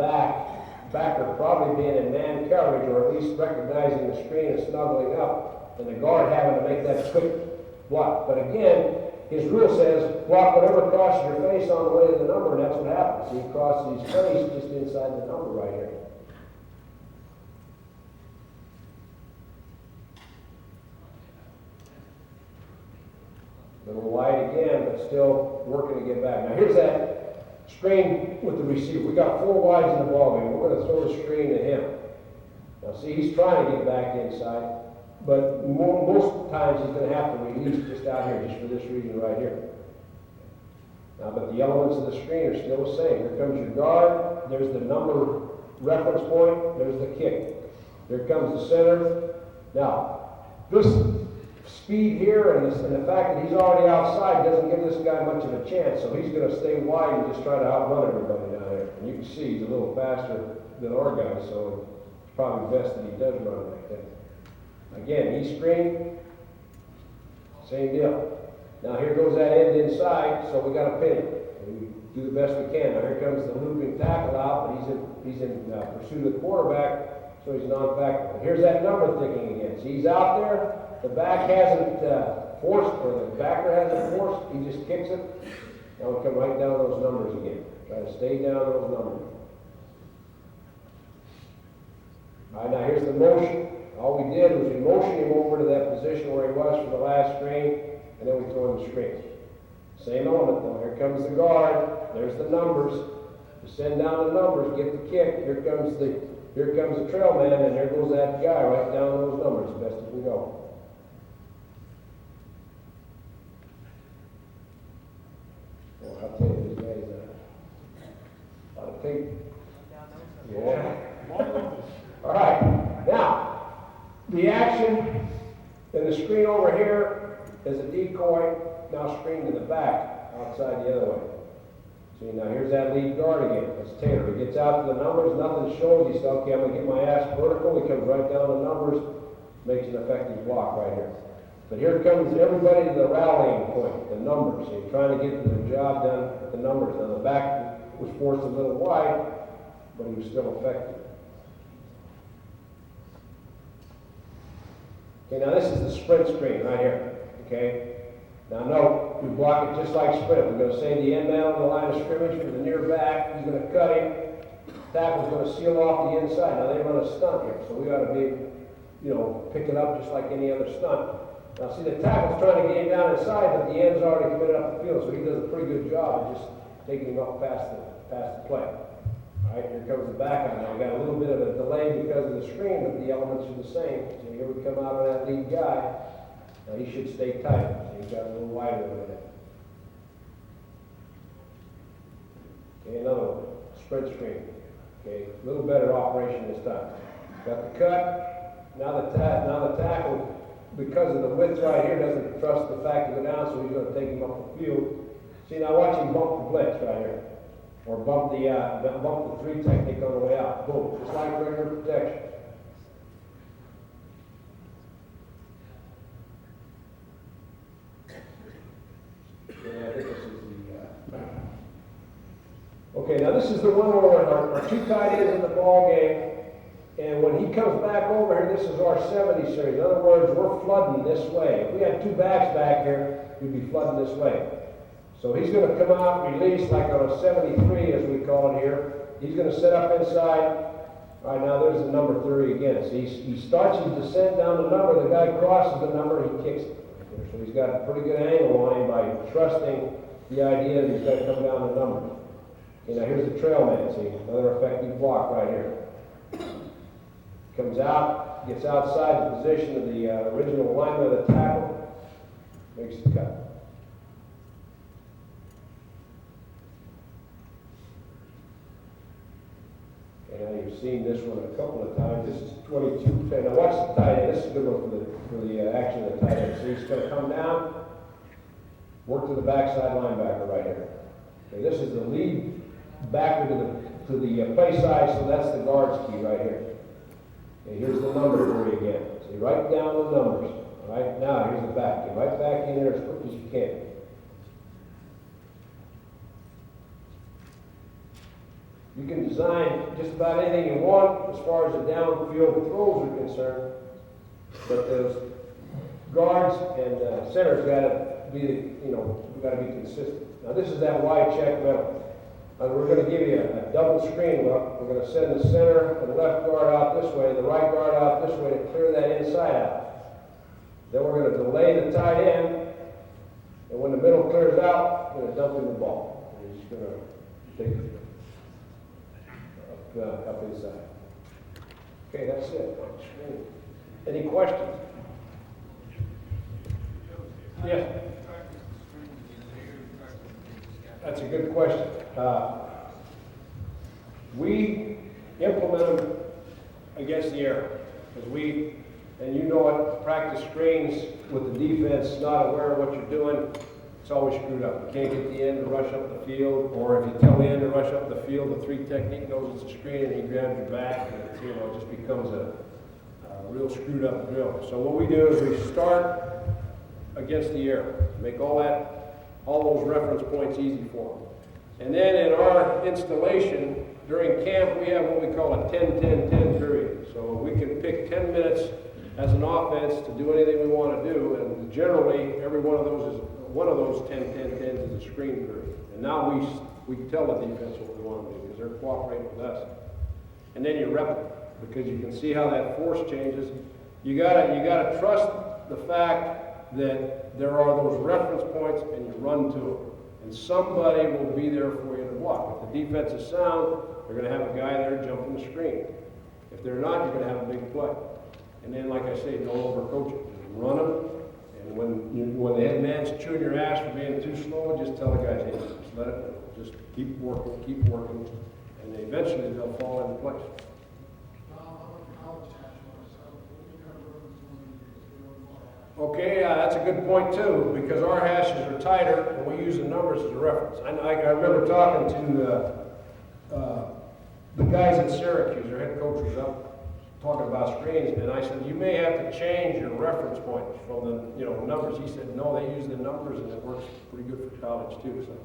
backer probably being in man coverage, or at least recognizing the screen and snuggling up, and the guard having to make that quick block. But again, his rule says, block whatever crosses your face on the way to the number, and that's what happens. He crosses his face just inside the number right here. A little wide again, but still working to get back. Now here's that screen with the receiver. We got 4 wides in the ballgame. We're going to throw the screen to him. Now see, he's trying to get back inside, but most times he's going to have to release just out here, just for this reason right here. Now, but the elements of the screen are still the same. Here comes your guard. There's the number reference point. There's the kick. Here comes the center. Now, this speed here and the fact that he's already outside doesn't give this guy much of a chance, so he's going to stay wide and just try to outrun everybody down there. And you can see he's a little faster than our guy, so it's probably best that he does run like that. Again, he screen, same deal. Now here goes that end inside, so we got to pin him. We do the best we can. Now here comes the looping tackle out, but he's in pursuit of the quarterback, so he's non-factor. Here's that number ticking again. So he's out there. The back hasn't forced, or the backer hasn't forced. He just kicks it. Now we come right down those numbers again. Try to stay down those numbers. All right, now here's the motion. All we did was we motioned him over to that position where he was for the last screen, and then we throw him the screen. Same element though. Here comes the guard. There's the numbers. To send down the numbers, get the kick. Here comes the trail man, and there goes that guy right down those numbers as best as we go. Well, I'll tell you, these guys, a lot of tape. Yeah. All right. Now, the action in the screen over here is a decoy, now screened in the back, outside the other way. See, now here's that lead guard again. That's Taylor. He gets out to the numbers, nothing shows. He says, okay, I'm going to get my ass vertical. He comes right down the numbers, makes an effective block right here. But here comes everybody to the rallying point, the numbers. So you're trying to get the job done with the numbers. Now the back was forced a little wide, but he was still effective. Okay, now this is the sprint screen right here. Okay? Now note, we block it just like sprint. We're going to say the end man on the line of scrimmage for the near back. He's going to cut him. Tackle's going to seal off the inside. Now they run a stunt here, so we got to be, pick it up just like any other stunt. Now see, the tackle's trying to get him down inside, but the end's already committed up the field, so he does a pretty good job of just taking him up past the play. All right, here comes the back on. Now we got a little bit of a delay because of the screen, but the elements are the same. So here we come out on that lead guy. Now he should stay tight. So he's got a little wider with it. Okay, another one. Sprint screen. Okay, a little better operation this time. Got the cut. Now the tackle, because of the width right here, doesn't trust the fact to go down, so he's going to take him up the field. See, now watch him bump the blitz right here. Or bump the 3 technique on the way out. Boom. Just like regular protection. Yeah, I think this is the okay, now this is the one where our 2 tight ends in the ball game. And when he comes back over here, this is our 70 series. In other words, we're flooding this way. If we had 2 backs back here, we'd be flooding this way. So he's going to come out and release like on a 73, as we call it here. He's going to set up inside. All right, now there's the number 30 again. So he starts his descent down the number. The guy crosses the number, he kicks it. So he's got a pretty good angle on him by trusting the idea that he's got to come down the number. Okay, now here's the trail man. See, another effective block right here. Comes out, gets outside the position of the original alignment of the tackle, makes the cut. Okay, now you've seen this one a couple of times. This is 22. Okay, now watch the tight end. This is a good one for the action of the tight end. So he's going to come down, work to the backside linebacker right here. Okay, this is the lead backer to the play side, so that's the guard's key right here. Okay, here's the number 3 again. So you write down the numbers. All right, now here's the back. Get right back in there as quick as you can. You can design just about anything you want as far as the downfield throws are concerned, but guards and centers gotta be, you know, we gotta be consistent. Now, this is that Y check level. We're gonna give you a double screen look. We're gonna send the center and left guard out this way, the right guard out this way to clear that inside out. Then we're gonna delay the tight end, and when the middle clears out, we're gonna dump in the ball. And he's gonna take it up inside. Okay, that's it on the screen. Any questions? Yes. That's a good question. We implement them against the error. Because and you know it, practice screens with the defense not aware of what you're doing, it's always screwed up. You can't get the end to rush up the field, or if you tell the end to rush up the field, the 3 technique knows it's a screen and he grabs your back, and it just becomes a real screwed up drill. So what we do is we start against the error, make all those reference points easy for them. And then in our installation, during camp, we have what we call a 10-10-10 period. So we can pick 10 minutes as an offense to do anything we want to do, and generally, every one of those 10-10-10s is a screen period. And now we tell the defense what we want to do, because they're cooperating with us. And then you rep it, because you can see how that force changes. You gotta trust the fact that there are those reference points, and you run to them. And somebody will be there for you to block. If the defense is sound, they're going to have a guy there jumping the screen. If they're not, you're going to have a big play. And then, like I say, don't overcoach it. Just run them. And when the head man's chewing your ass for being too slow, just tell the guys, hey, just let it go. Just keep working, and eventually they'll fall into place. Okay, that's a good point too, because our hashes are tighter and we use the numbers as a reference. I remember talking to the guys at Syracuse, their head coach was up talking about screens, and I said, you may have to change your reference point from the numbers. He said, no, they use the numbers and it works pretty good for college too. So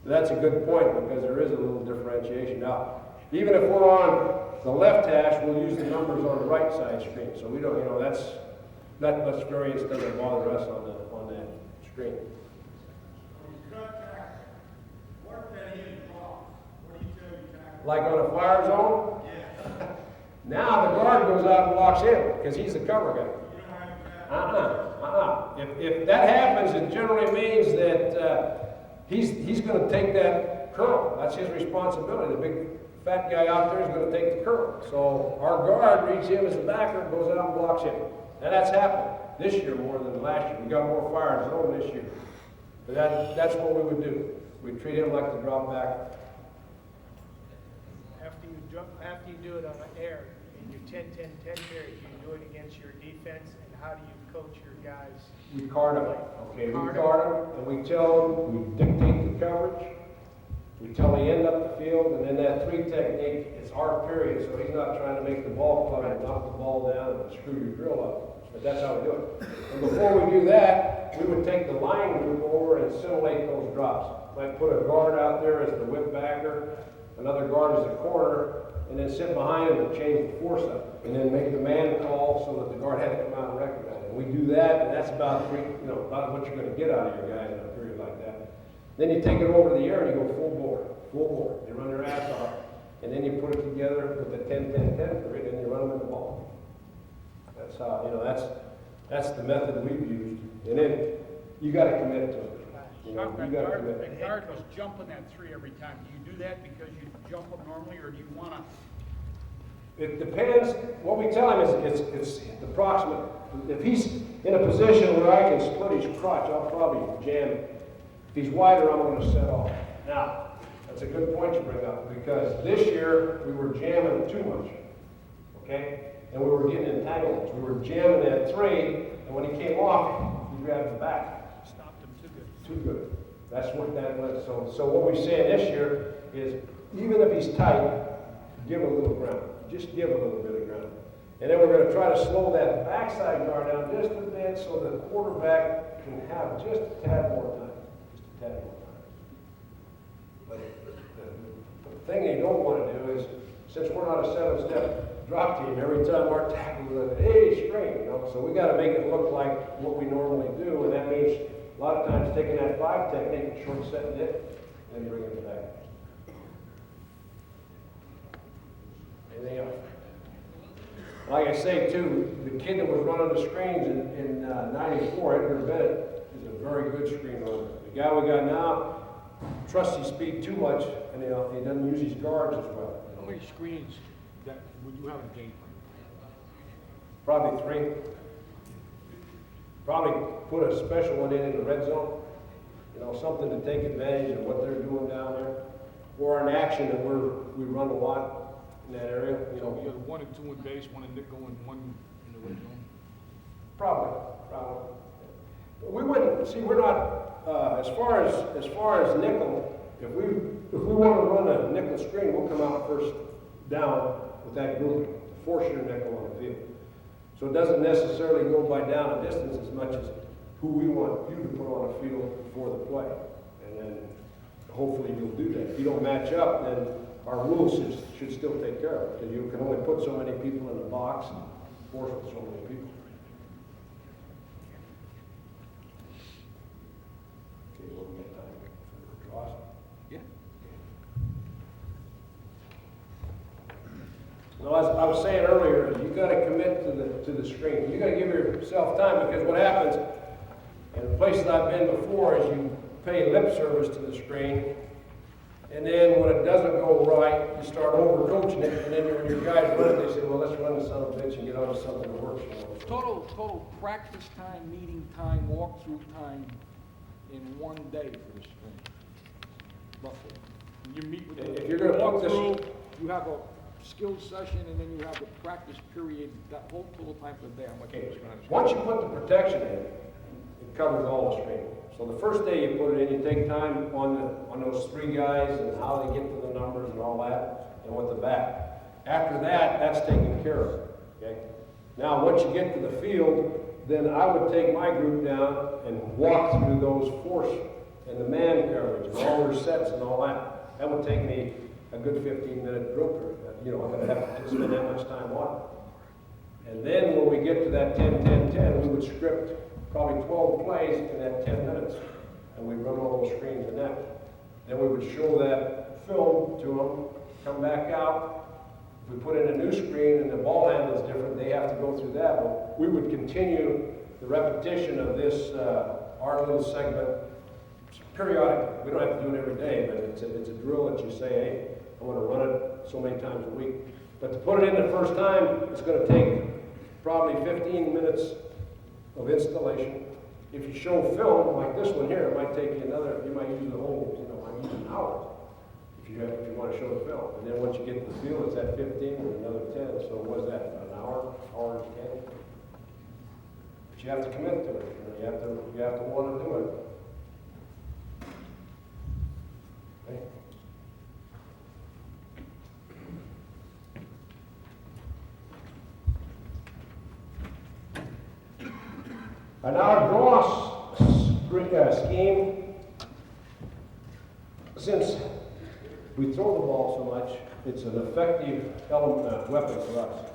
that's a good point, because there is a little differentiation. Now, even if we're on the left hash, we'll use the numbers on the right side screen. So we don't, that much variance doesn't bother us on that screen. Like on a fire zone? Yeah. Now the guard goes out and blocks him, because he's the cover guy. If that happens, it generally means that he's going to take that curl. That's his responsibility. The big fat guy out there is going to take the curl. So our guard reads him as a backer, goes out and blocks him. And that's happened this year more than last year. We got more fire zone this year. But that's what we would do. We'd treat him like the drop back. After you do it on an air, in your 10-10-10 period, you do it against your defense, and how do you coach your guys? We card them. Okay, we card them, and we tell them, we dictate the coverage. We tell the end up the field, and then that 3 technique is our period, so he's not trying to make the ball club and knock the ball down and screw your drill up. But that's how we do it. And before we do that, we would take the line group over and simulate those drops. Like put a guard out there as the whip backer, another guard as the corner, and then sit behind him and change the force up. And then make the man call so that the guard had to come out and recognize it. And we do that, and that's about what you're going to get out of your guys in a period like that. Then you take it over to the air and you go full bore. They run their ass off, and then you put it together with the 10-10-10 period, and you run them in the ball. That's how, that's the method we've used. And then you got to commit to it. You got to commit. The guard was jumping that 3 every time. Do you do that because you jump them normally, or do you want to? It depends. What we tell him is it's the approximate. If he's in a position where I can split his crotch, I'll probably jam it. If he's wider, I'm going to set off. Now, that's a good point you bring up, because this year we were jamming too much, okay? And we were getting entanglements. We were jamming at 3, and when he came off, he grabbed the back. Stopped him too good. Too good. That's what that was. So what we're saying this year is, even if he's tight, give a little ground. Just give a little bit of ground. And then we're going to try to slow that backside guard down just a bit so the quarterback can have just a tad more time. Just a tad more time. But the thing you don't want to do is since we're not a 7-step drop team, every time our tackle is a, hey, screen, you know, so we gotta make it look like what we normally do, and that means a lot of times taking that 5 technique and short setting it, and then bringing it back. Anything else? Like I say too, the kid that was running the screens in 94, Edgar Bennett, is a very good screen runner. The guy we got now trusts his speed too much, and he doesn't use his guards as well. How many screens that would you have in game plan? Probably 3. Probably put a special one in the red zone. You know, something to take advantage of what they're doing down there. Or an action that we run a lot in that area. You know, You have 1 and 2 in base, 1 in nickel, and 1 in the red zone. Probably. But we wouldn't, see, we're not, as far as nickel, if we want to run a nickel screen, we'll come out first down with that group, force your nickel on the field. So it doesn't necessarily go by down and distance as much as who we want you to put on the field for the play. And then hopefully you'll do that. If you don't match up, then our rules should still take care of it, because you can only put so many people in the box and force with so many people. Okay, we'll get time for draws. Yeah. Well, as I was saying earlier, you got to commit to the screen. You got to give yourself time, because what happens in the places I've been before is you pay lip service to the screen, and then when it doesn't go right, you start overcoaching it, and then when your guys run it, they say, well, let's run the son of a bitch and get on to something that works. You know? Total practice time, meeting time, walkthrough time in one day for the screen, roughly. You meet with the, If you're gonna put this- walkthrough, you have a skills session, and then you have the practice period, that whole total time for the day. How much Okay. is it gonna Once you put the protection in, it covers all the screen. So the first day you put it in, you take time on those 3 guys and how they get to the numbers and all that, and with the back. After that, that's taken care of, okay? Now, once you get to the field, then I would take my group down and walk through those force and the man coverage and all their sets and all that. That would take me a good 15-minute drill period. You know, I'm gonna have to spend that much time on it. And then when we get to that 10-10-10, we would script probably 12 plays in that 10 minutes, and we run all those screens in that. Then we would show that film to them, come back out. If we put in a new screen and the ball handle is different, they have to go through that. But we would continue the repetition of this, our little segment, periodic. We don't have to do it every day, but it's a drill that you say, hey, I want to run it so many times a week. But to put it in the first time, it's going to take probably 15 minutes of installation. If you show film like this one here, it might take you you might use the whole, I'm using hours if you want to show the film. And then once you get to the field, it's at 15 and another 10. So what is that, about an hour and 10? But you have to commit to it. You have to want to do it. Okay. And our draw scheme, since we throw the ball so much, it's an effective weapon for us.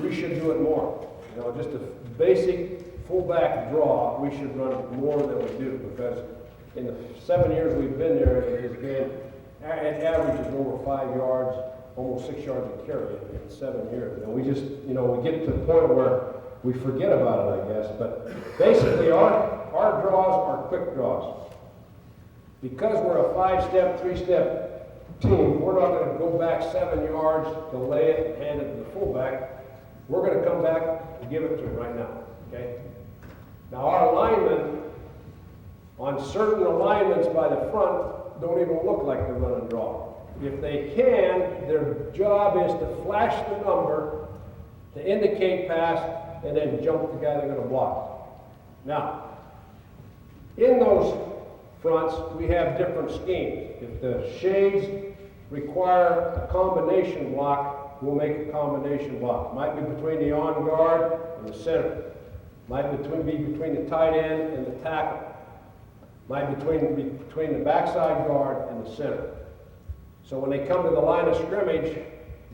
We should do it more. You know, just a basic fullback draw, we should run it more than we do, because in the 7 years we've been there, it has been, it averages over 5 yards, almost 6 yards a carry in 7 years. And we just, we get to the point where we forget about it, I guess. But basically, our draws are quick draws. Because we're a 5-step, 3-step team, we're not going to go back 7 yards, delay it, and hand it to the fullback. We're going to come back and give it to him right now. Okay? Now, our linemen, on certain alignments by the front, don't even look like they're running draw. If they can, their job is to flash the number, to indicate pass, and then jump the guy they're going to block. Now, in those fronts, we have different schemes. If the shades require a combination block, we'll make a combination block. Might be between the on guard and the center. Might be between the tight end and the tackle. Might be between the backside guard and the center. So when they come to the line of scrimmage,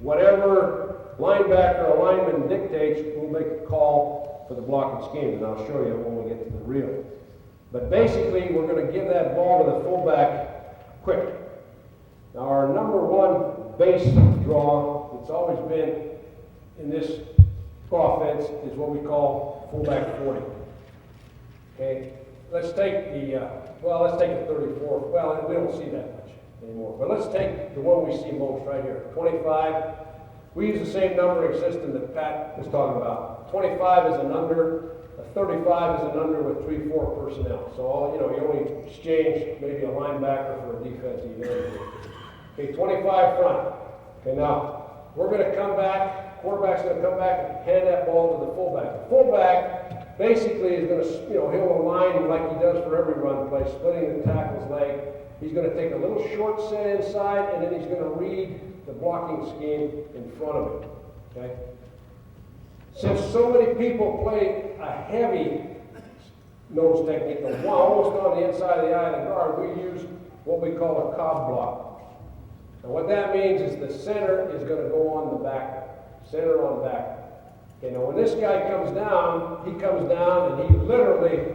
whatever linebacker or lineman dictates, we'll make a call for the blocking scheme, and I'll show you when we get to the reel. But basically, we're going to give that ball to the fullback quick. Now, our number one base draw, that's always been in this offense, is what we call fullback 40. Okay, let's take the, let's take the 34. Well, we don't see that much anymore. But let's take the one we see most right here, 25. We use the same numbering system that Pat was talking about. 25 is an under, a 35 is an under with 3-4 personnel. So, you only exchange maybe a linebacker for a defensive end. Okay, 25 front. Okay, now, we're going to come back, quarterback's going to come back and hand that ball to the fullback. The fullback basically is going to, he'll align like he does for every run play, splitting the tackle's leg. He's going to take a little short set inside, and then he's going to read the blocking scheme in front of him. Okay? Since so many people play a heavy nose technique, almost on the inside of the eye of the guard, we use what we call a cob block. And what that means is the center is going to go on the back, center on back. Okay, now when this guy comes down, and he literally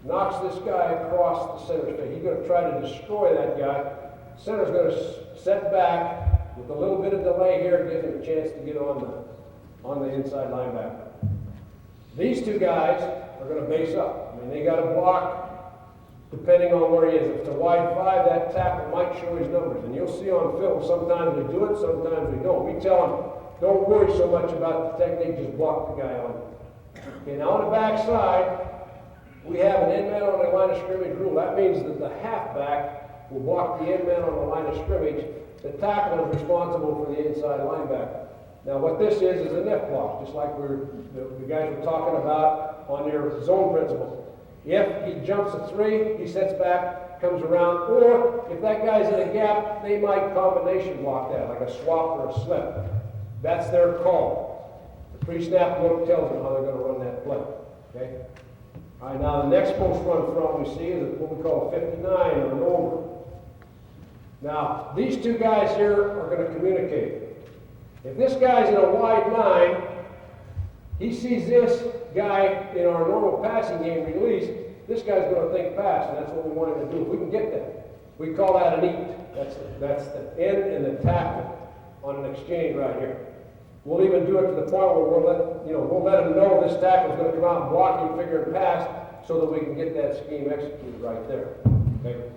knocks this guy across the center space. He's going to try to destroy that guy. Center's going to set back with a little bit of delay here, gives him a chance to get on the inside linebacker. These two guys are going to base up. I mean, they got to block depending on where he is. If it's a wide 5, that tackle might show his numbers. And you'll see on film, sometimes we do it, sometimes we don't. We tell them, don't worry so much about the technique, just block the guy on it. Okay, now on the back side, we have an end man on the line of scrimmage rule. That means that the halfback will block the end man on the line of scrimmage. The tackle is responsible for the inside linebacker. Now what this is a nip block, just like the guys were talking about on their zone principle. If he jumps a 3, he sets back, comes around, or if that guy's in a gap, they might combination block that, like a swap or a slip. That's their call. The pre-snap look tells them how they're going to run that play. Okay? All right, now the next post run front we see is what we call a 59 or an over. Now, these two guys here are going to communicate. If this guy's in a wide 9, he sees this guy in our normal passing game release, this guy's going to think pass, and that's what we want him to do. If we can get that, we call that an eat. That's the end and the tackle on an exchange right here. We'll even do it to the point where we'll let him know this tackle is going to come out and block him, figure and pass, so that we can get that scheme executed right there. Okay.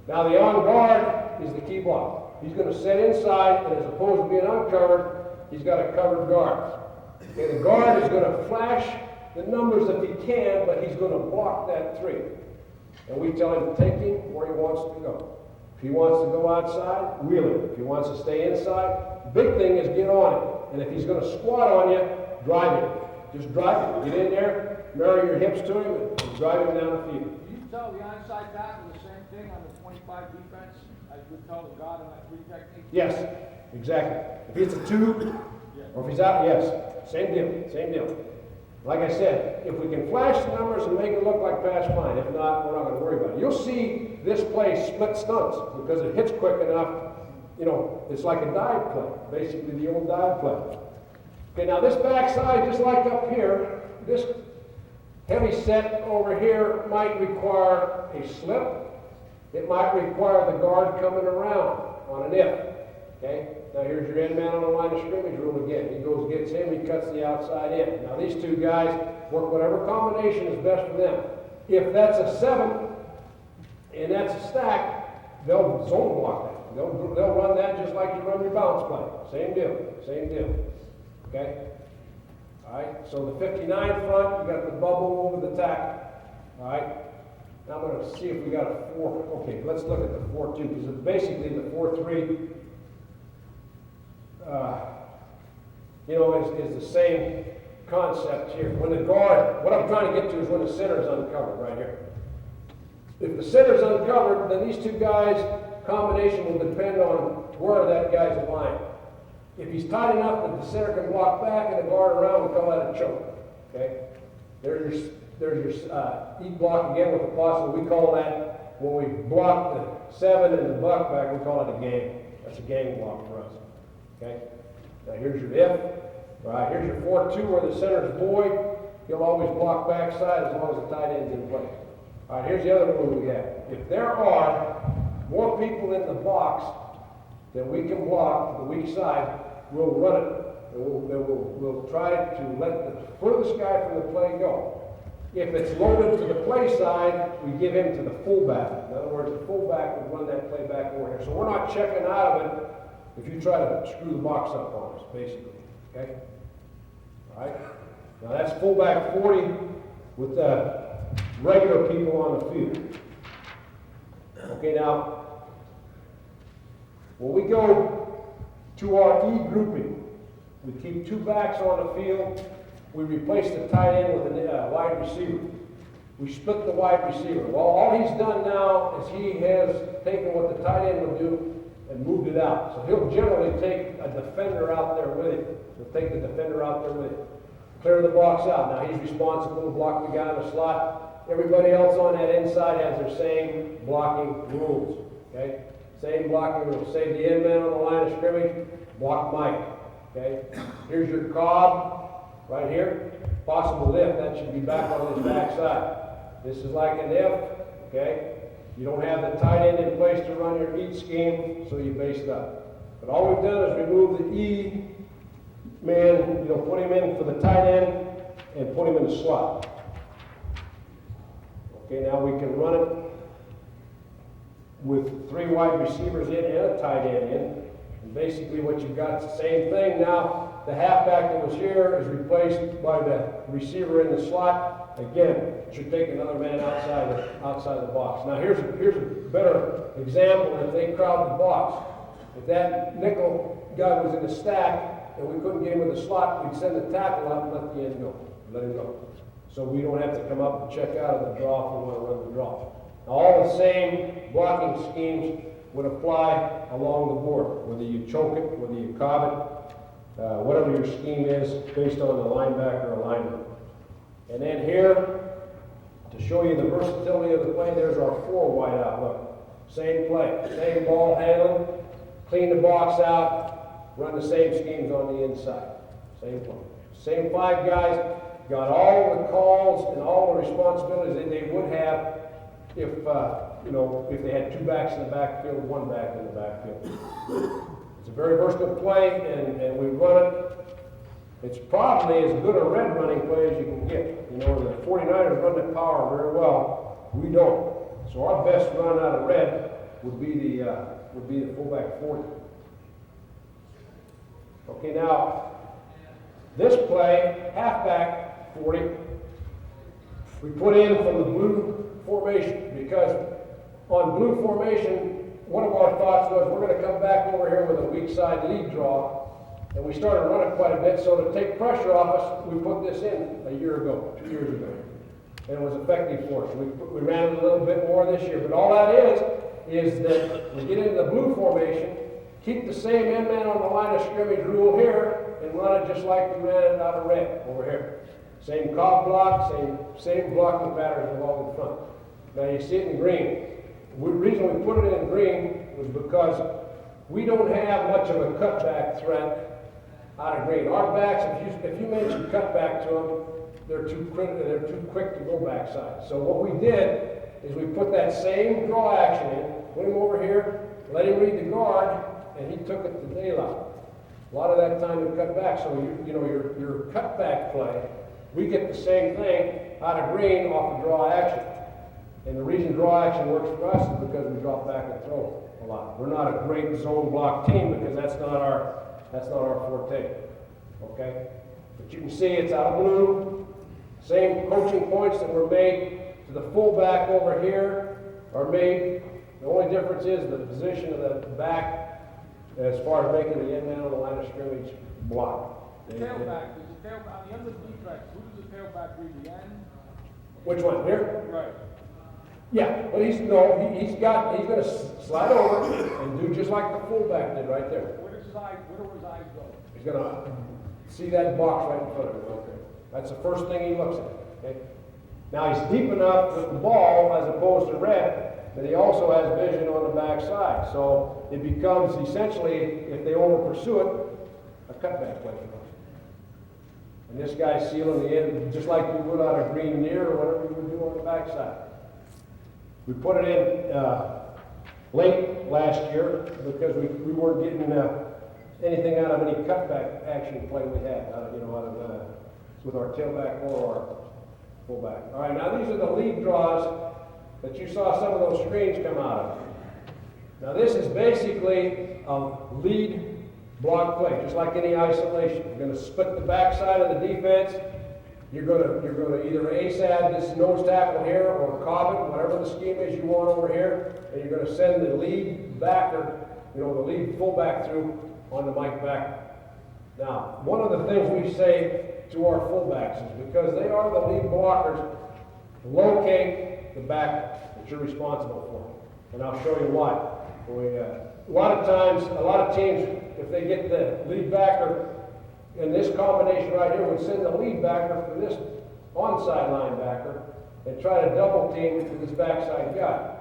Now the on guard is the key block. He's going to set inside, and as opposed to being uncovered, he's got a covered guard. Okay, the guard is going to flash the numbers if he can, but he's going to block that 3. And we tell him to take him where he wants to go. If he wants to go outside, wheel him. If he wants to stay inside, big thing is get on him. And if he's going to squat on you, drive him. Just drive him. Get in there, marry your hips to him, and drive him down the field. Do you tell the onside tackle the same thing on the 25 defense as you would tell the guard on that 3 technique? Yes, exactly. If it's a 2, or if he's out, yes. Same deal. Like I said, if we can flash the numbers and make it look like pass, fine. If not, we're not going to worry about it. You'll see this play split stunts because it hits quick enough. It's like a dive play, basically the old dive play. Okay, now this backside, just like up here, this heavy set over here might require a slip. It might require the guard coming around on an if. Okay? Now here's your end man on the line of scrimmage rule again. He goes, gets him, he cuts the outside in. Now these two guys work whatever combination is best for them. If that's a 7 and that's a stack, they'll zone block that. They'll run that just like you run your bounce play. Same deal. Okay? All right, so the 59 front, you got the bubble over the tackle. All right? Now I'm going to see if we got a 4. Okay, let's look at the 4-2 because basically the 4-3 is the same concept here. When the guard, what I'm trying to get to is when the center is uncovered right here. If the center is uncovered, then these two guys' combination will depend on where that guy's lying. If he's tight enough that the center can block back and the guard around, we call that a choke. Okay? There's your E block again with the possible. We call that, when we block the 7 and the buck back, we call it a gang. That's a gang block for us. Okay? Now here's your if. All right, here's your 4-2 where the center's void. He'll always block backside as long as the tight end's in place. All right, here's the other rule we have. If there are more people in the box than we can block to the weak side, we'll run it. And we'll try to let the furthest guy from the play go. If it's loaded to the play side, we give him to the fullback. In other words, the fullback would run that play back over here. So we're not checking out of it if you try to screw the box up on us, basically. Okay? All right? Now that's fullback 40 with the regular people on the field. Okay, now, when we go to our E grouping, we keep 2 backs on the field. We replace the tight end with a wide receiver. We split the wide receiver. Well, all he's done now is he has taken what the tight end would do and moved it out. So he'll generally take a defender out there with him. He'll take the defender out there with him. Clear the box out. Now he's responsible to block the guy in the slot. Everybody else on that inside has their same blocking rules. Okay? Same blocking rules. Save the end man on the line of scrimmage, block Mike. Okay? Here's your cob right here. Possible lift, that should be back on his backside. This is like an if, okay? You don't have the tight end in place to run your eat scheme, so you base it up. But all we've done is remove the E man, put him in for the tight end and put him in the slot. Okay, now we can run it with 3 wide receivers in and a tight end in. And basically what you've got is the same thing. Now the halfback that was here is replaced by the receiver in the slot. Again, it should take another man outside the box. Now here's a better example. If they crowd the box, if that nickel guy was in the stack and we couldn't get him in the slot, we'd send the tackle out and let the end go. Let him go. So we don't have to come up and check out of the draw if we want to run the draw. Now all the same blocking schemes would apply along the board, whether you choke it, whether you cob it, whatever your scheme is based on the linebacker or lineman. And then here, to show you the versatility of the play, there's our 4 wide out look. Same play, same ball handling, clean the box out, run the same schemes on the inside. Same play. Same 5 guys, got all the calls and all the responsibilities that they would have if they had 2 backs in the backfield, 1 back in the backfield. It's a very versatile play, and we run it. It's probably as good a red running play as you can get. The 49ers run the power very well. We don't. So our best run out of red would be the fullback 40. Okay, now this play, halfback 40, we put in from the blue formation because on blue formation, one of our thoughts was we're going to come back over here with a weak side lead draw. And we started running quite a bit, so to take pressure off us, we put this in a year ago, 2 years ago. And it was effective for us. We ran it a little bit more this year. But all that is that we get into the blue formation, keep the same end man on the line of scrimmage rule here, and run it just like we ran it out of red over here. Same cob block, same blocking patterns along the front. Now you see it in green. The reason we put it in green was because we don't have much of a cutback threat out of green. Our backs, if you mention cutback to them, they're too quick to go backside. So what we did is we put that same draw action in, put him over here, let him read the guard, and he took it to daylight. A lot of that time to cut back. So your cutback play, we get the same thing out of green off the draw action. And the reason draw action works for us is because we drop back and throw a lot. We're not a great zone block team because that's not our forte. Okay? But you can see it's out of blue. Same coaching points that were made to the fullback over here are made. The only difference is the position of the back as far as making the end man on the line of scrimmage block. The tailback, on the end of the defense, who does the tailback read, the end? Which one? Here? Right. Yeah, but he's going to slide over and do just like the fullback did right there. Where do his eyes go? He's going to see that box right in front of him. Okay. That's the first thing he looks at. Okay. Now he's deep enough with the ball as opposed to red that he also has vision on the backside. So it becomes essentially, if they over pursue it, a cutback play for us. And this guy's sealing the end just like we would on a green near or whatever we would do on the backside. We put it in late last year because we weren't getting anything out of any cutback action play we had, with our tailback or our fullback. All right, now these are the lead draws that you saw some of those screens come out of. Now this is basically a lead block play, just like any isolation. You're going to split the backside of the defense. You're going to either ace add this nose tackle here or cob it, whatever the scheme is you want over here, and you're going to send the lead backer, the lead fullback through on the Mike backer. Now, one of the things we say to our fullbacks is because they are the lead blockers, locate the backer that you're responsible for. And I'll show you why. A lot of times, a lot of teams, if they get the lead backer, in this combination right here, would send the lead backer for this onside linebacker and try to double team to this backside guy.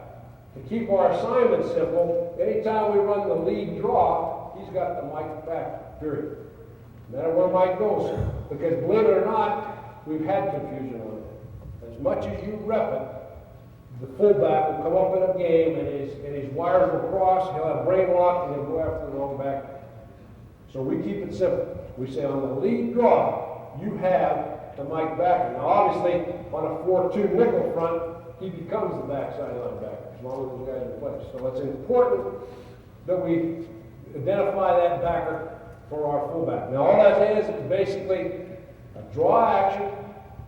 To keep our assignment simple, anytime we run the lead draw, he's got the Mike back, period. No matter where Mike goes. Because believe it or not, we've had confusion on it. As much as you rep it, the fullback will come up in a game and his wires will cross, he'll have brain lock, and he'll go after the wrong back. So we keep it simple. We say on the lead draw, you have the Mike backer. Now obviously, on a 4-2 nickel front, he becomes the backside linebacker, as long as those guys are in place. So it's important that we identify that backer for our fullback. Now all that is basically a draw action,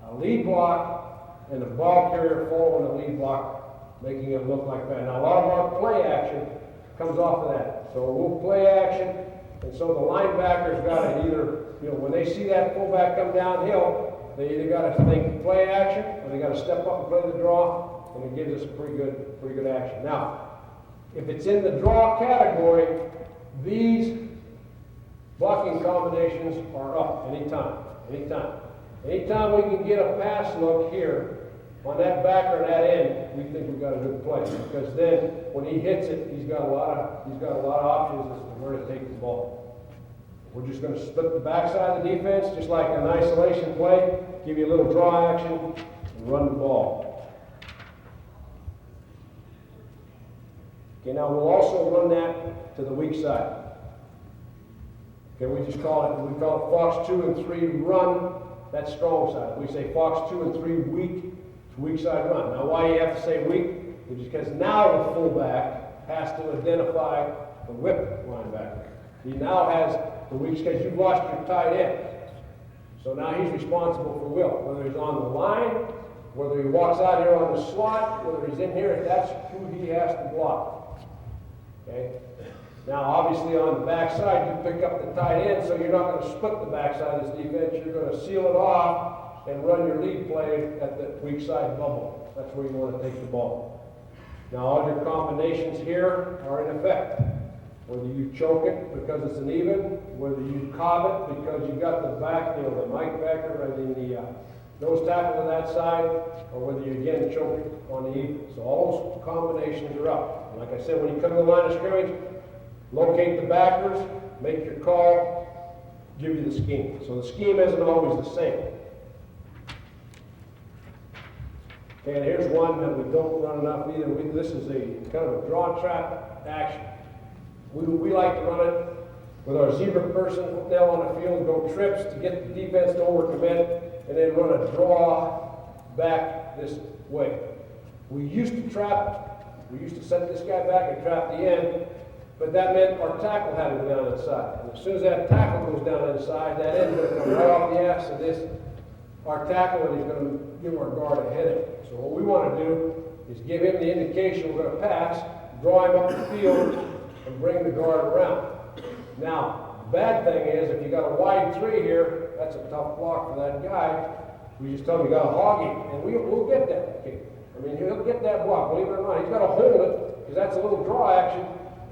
a lead block, and a ball carrier following the lead block, making it look like that. Now a lot of our play action comes off of that. So we'll play action, and so the linebacker's got to either, when they see that fullback come downhill, they either got to think play action, or they got to step up and play the draw, and it gives us a pretty good action. Now, if it's in the draw category, these blocking combinations are up anytime. Anytime we can get a pass look here on that backer and that end, we think we've got a good play. Because then when he hits it, he's got a lot of options as to where to take the ball. We're just going to split the backside of the defense, just like an isolation play, give you a little draw action, and run the ball. Okay, now we'll also run that to the weak side. Okay, we call it Fox 2 and 3 run, that's strong side. We say Fox 2 and 3 weak side run. Now why you have to say weak? Is because now the fullback has to identify the whip linebacker. He now has the weak, because you've lost your tight end. So now he's responsible for Will. Whether he's on the line, whether he walks out here on the slot, whether he's in here, that's who he has to block. Okay? Now, obviously, on the backside, you pick up the tight end, so you're not going to split the backside of this defense. You're going to seal it off and run your lead play at the weak side bubble. That's where you want to take the ball. Now, all your combinations here are in effect. Whether you choke it because it's an even, whether you cob it because you got the back, the Mike backer and the nose tackle on that side, or whether you again choke it on the even. So all those combinations are up. And like I said, when you come to the line of scrimmage, locate the backers, make your call, give you the scheme. So the scheme isn't always the same. Okay, and here's one that we don't run enough either. This is a kind of a draw trap action. We like to run it with our zebra personnel on the field, go trips to get the defense to overcommit, and then run a draw back this way. We used to set this guy back and trap the end, but that meant our tackle had to go down inside. And as soon as that tackle goes down inside, that end's going to come right off the ass of this, our tackle, and he's going to give our guard a headache. So what we want to do is give him the indication we're going to pass, draw him up the field, and bring the guard around. Now, the bad thing is, if you got a wide 3 here, that's a tough block for that guy. We just tell him you got to hog him, and we'll get that. Okay. I mean, he'll get that block, believe it or not. He's got to hold it, because that's a little draw action,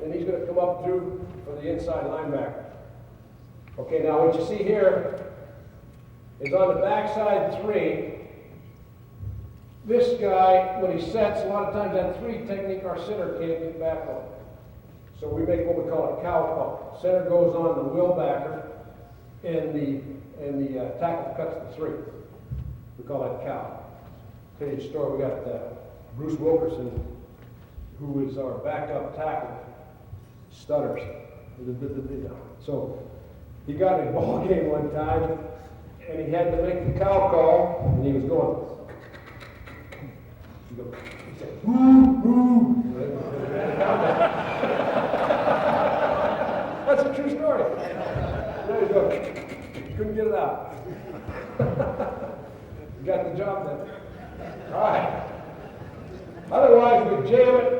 and he's going to come up through for the inside linebacker. Okay, now what you see here is on the backside 3, this guy, when he sets, a lot of times that 3 technique, our center can't get back on. So we make what we call a cow pump. Center goes on the will backer, and the tackle cuts the three. We call that cow. Tell you a story. We got Bruce Wilkerson, who is our backup tackle, stutters. So he got in a ball game one time, and he had to make the cow call, and he was going. He said, "Woo, woo." That's a true story. There you go. Couldn't get it out. You got the job done. All right. Otherwise, we jam it,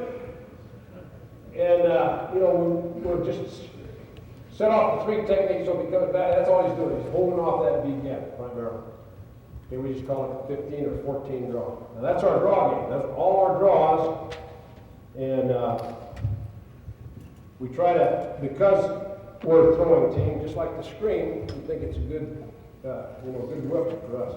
and we'll just set off the three technique so he comes back. That's all he's doing. He's holding off that beat gap primarily. Okay, we just call it 15 or 14 draw. Now that's our draw game. That's all our draws, and we try to, because we're a throwing team, just like the screen, we think it's a good, good weapon for us.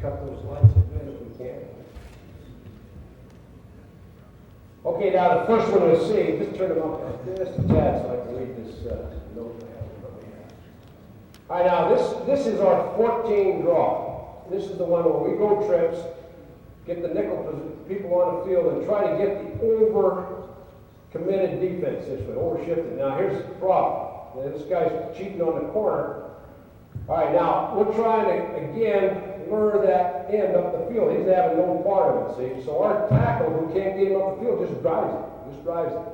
Cut those lights a bit if we can. Okay, now the first one we'll see, just turn them up like this, the tad, so I can read this note I have. All right, now this is our 14 draw. This is the one where we go trips, get the nickel people on the field, and try to get the over-committed defense this way, over-shifted. Now here's the problem. This guy's cheating on the corner. All right, now we're trying to, again, lure that end up the field. He's having no part of it, see? So our tackle, who can't get him up the field, just drives it.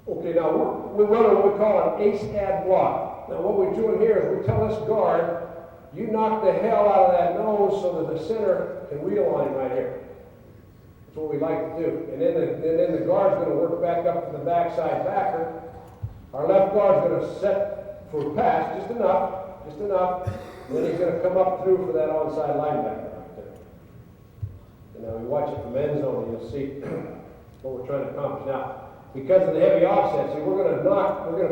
Okay, now we're running what we call an ace-ad block. Now what we're doing here is we tell this guard, you knock the hell out of that nose so that the center can wheel on him right here. That's what we like to do. And then the guard's going to work back up to the backside backer. Our left guard's going to set for pass, just enough. And then he's going to come up through for that onside linebacker right there. And now we watch it from end zone, and you'll see what we're trying to accomplish. Now, because of the heavy offset, see, we're going to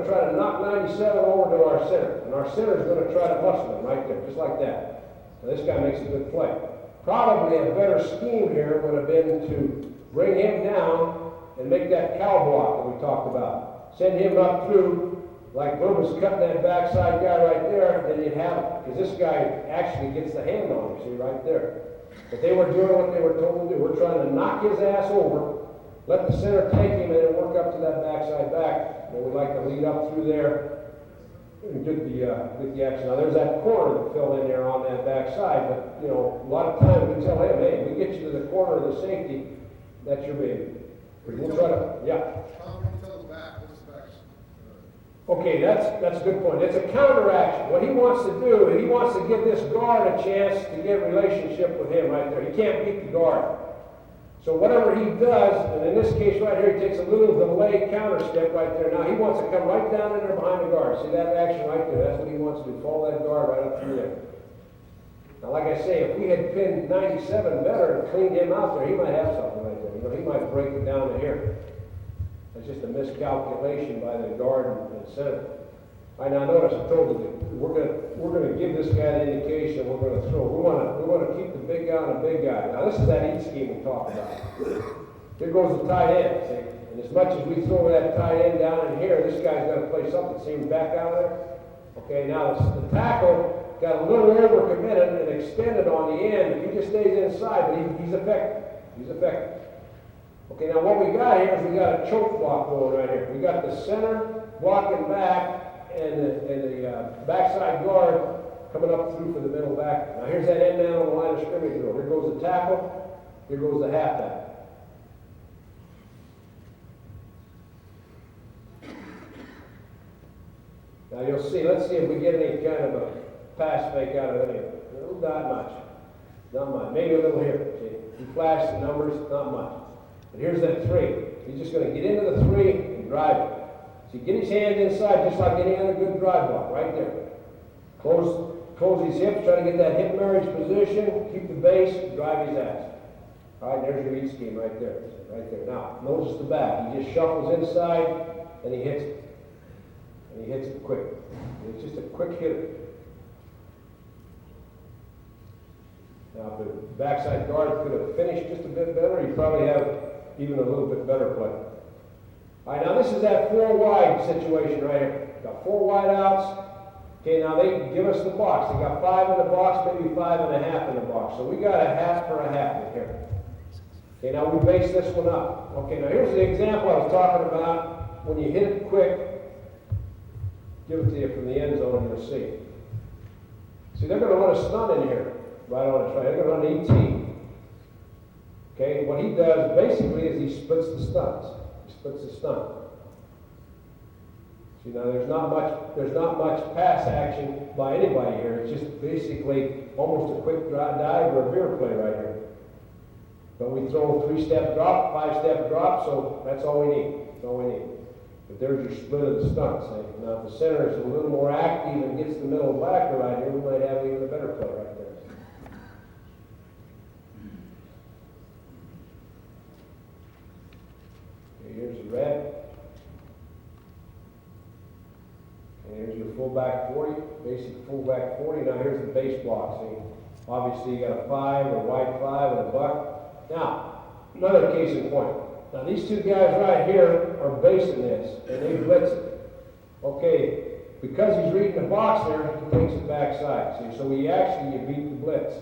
try to knock 97 over to our center. And our center is going to try to muscle him right there, just like that. Now this guy makes a good play. Probably a better scheme here would have been to bring him down and make that cow block that we talked about. Send him up through, like Bubba's cutting that backside guy right there, then you'd have it. Because this guy actually gets the hand on him, see, right there. But they were doing what they were told to do. We're trying to knock his ass over, let the center take him, and then work up to that backside back. And we like to lead up through there and get the action. Now, there's that corner that fell in there on that backside, but, a lot of times we tell him, hey, we get you to the corner of the safety, that's your baby. We'll try to, yeah. How can you tell the back? What's the back? Okay, that's a good point. It's a counteraction. What he wants to do is he wants to give this guard a chance to get a relationship with him right there. He can't beat the guard. So whatever he does, and in this case right here, he takes a little delay counter step right there. Now he wants to come right down in there behind the guard. See that action right there? That's what he wants to do. Follow that guard right up through there. Now, like I say, if we had pinned 97 better and cleaned him out there, he might have something right there. He might break it down to here. It's just a miscalculation by the guard and center. All right, now notice I told you that we're gonna give this guy the indication we're gonna throw. We wanna keep the big guy on the big guy. Now this is that eat scheme we talked about. Here goes the tight end, see? And as much as we throw that tight end down in here, this guy's gonna play something. See him back out of there? Okay, now the tackle got a little overcommitted and extended on the end. If he just stays inside, but he's effective. He's effective. Okay, now what we got here is we got a choke block going right here. We got the center blocking back and the backside guard coming up through for the middle back. Now here's that end man on the line of scrimmage drill. Here goes the tackle. Here goes the halfback. Now you'll see, let's see if we get any kind of a pass fake out of any of it. Not much. Not much. Maybe a little here, see? He flashed the numbers, not much. But here's that 3. He's just going to get into the 3 and drive it. So get his hands inside just like any other good drive block, right there. Close his hips, try to get that hip marriage position, keep the base, drive his ass. All right, there's your eat scheme right there. Right there. Now, notice the back. He just shuffles inside and he hits it. And he hits it quick. It's just a quick hitter. Now, if the backside guard could have finished just a bit better, he'd probably have even a little bit better play. All right, now this is that 4 wide situation right here. Got 4 wide outs. Okay, now they give us the box. They got 5 in the box, maybe 5.5 in the box. So we got a half for a half in here. Okay, now we base this one up. Okay, now here's the example I was talking about. When you hit it quick, give it to you from the end zone, you'll see. See, they're going to run a stun in here, right on the try. They're going to run ET. Okay, what he does basically is he splits the stuns. He splits the stun. See, now there's not much pass action by anybody here. It's just basically almost a quick dive or a veer play right here. But we throw 3-step drop, 5-step drop, so that's all we need. That's all we need. But there's your split of the stunts. Now if the center is a little more active and gets the middle backer right here, we might have even a better play right there. Okay, here's the red. And here's your fullback 40, basic fullback 40. Now here's the base block. See, obviously you got a 5, a wide 5, and a buck. Now, another case in point. Now these 2 guys right here are basing this, and they blitz it. Okay, because he's reading the box there, he takes it backside. See, so you beat the blitz.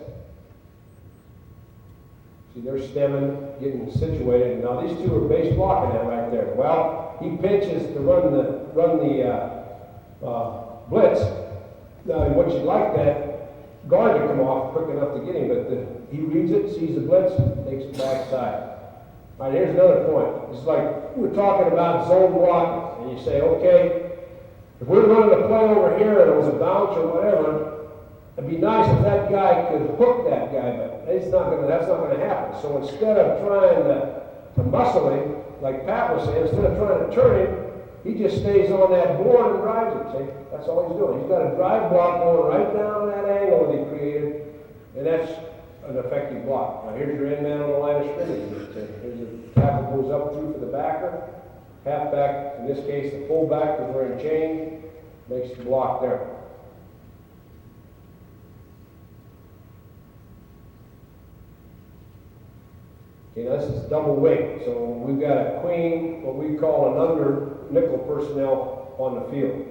See, they're stemming, getting situated. Now these 2 are base blocking that right there. Well, he pitches to run the blitz. Now, what you'd like that guard to come off quick enough to get him, but he reads it, sees the blitz, takes it backside. All right, here's another point. It's like we're talking about zone blocking, and you say, okay, if we're running a play over here and it was a bounce or whatever, it'd be nice if that guy could hook that guy, but that's not going to happen. So instead of trying to muscle him, like Pat was saying, instead of trying to turn him, he just stays on that board and drives it, see? That's all he's doing. He's got a drive block going right down that angle that he created, and that's an effective block. Now here's your end man on the line of scrimmage. Here's the tackle goes up through for the backer. Halfback, in this case the fullback, because we're in chain, makes the block there. Okay, now this is double wing. So we've got a queen, what we call an under nickel personnel on the field.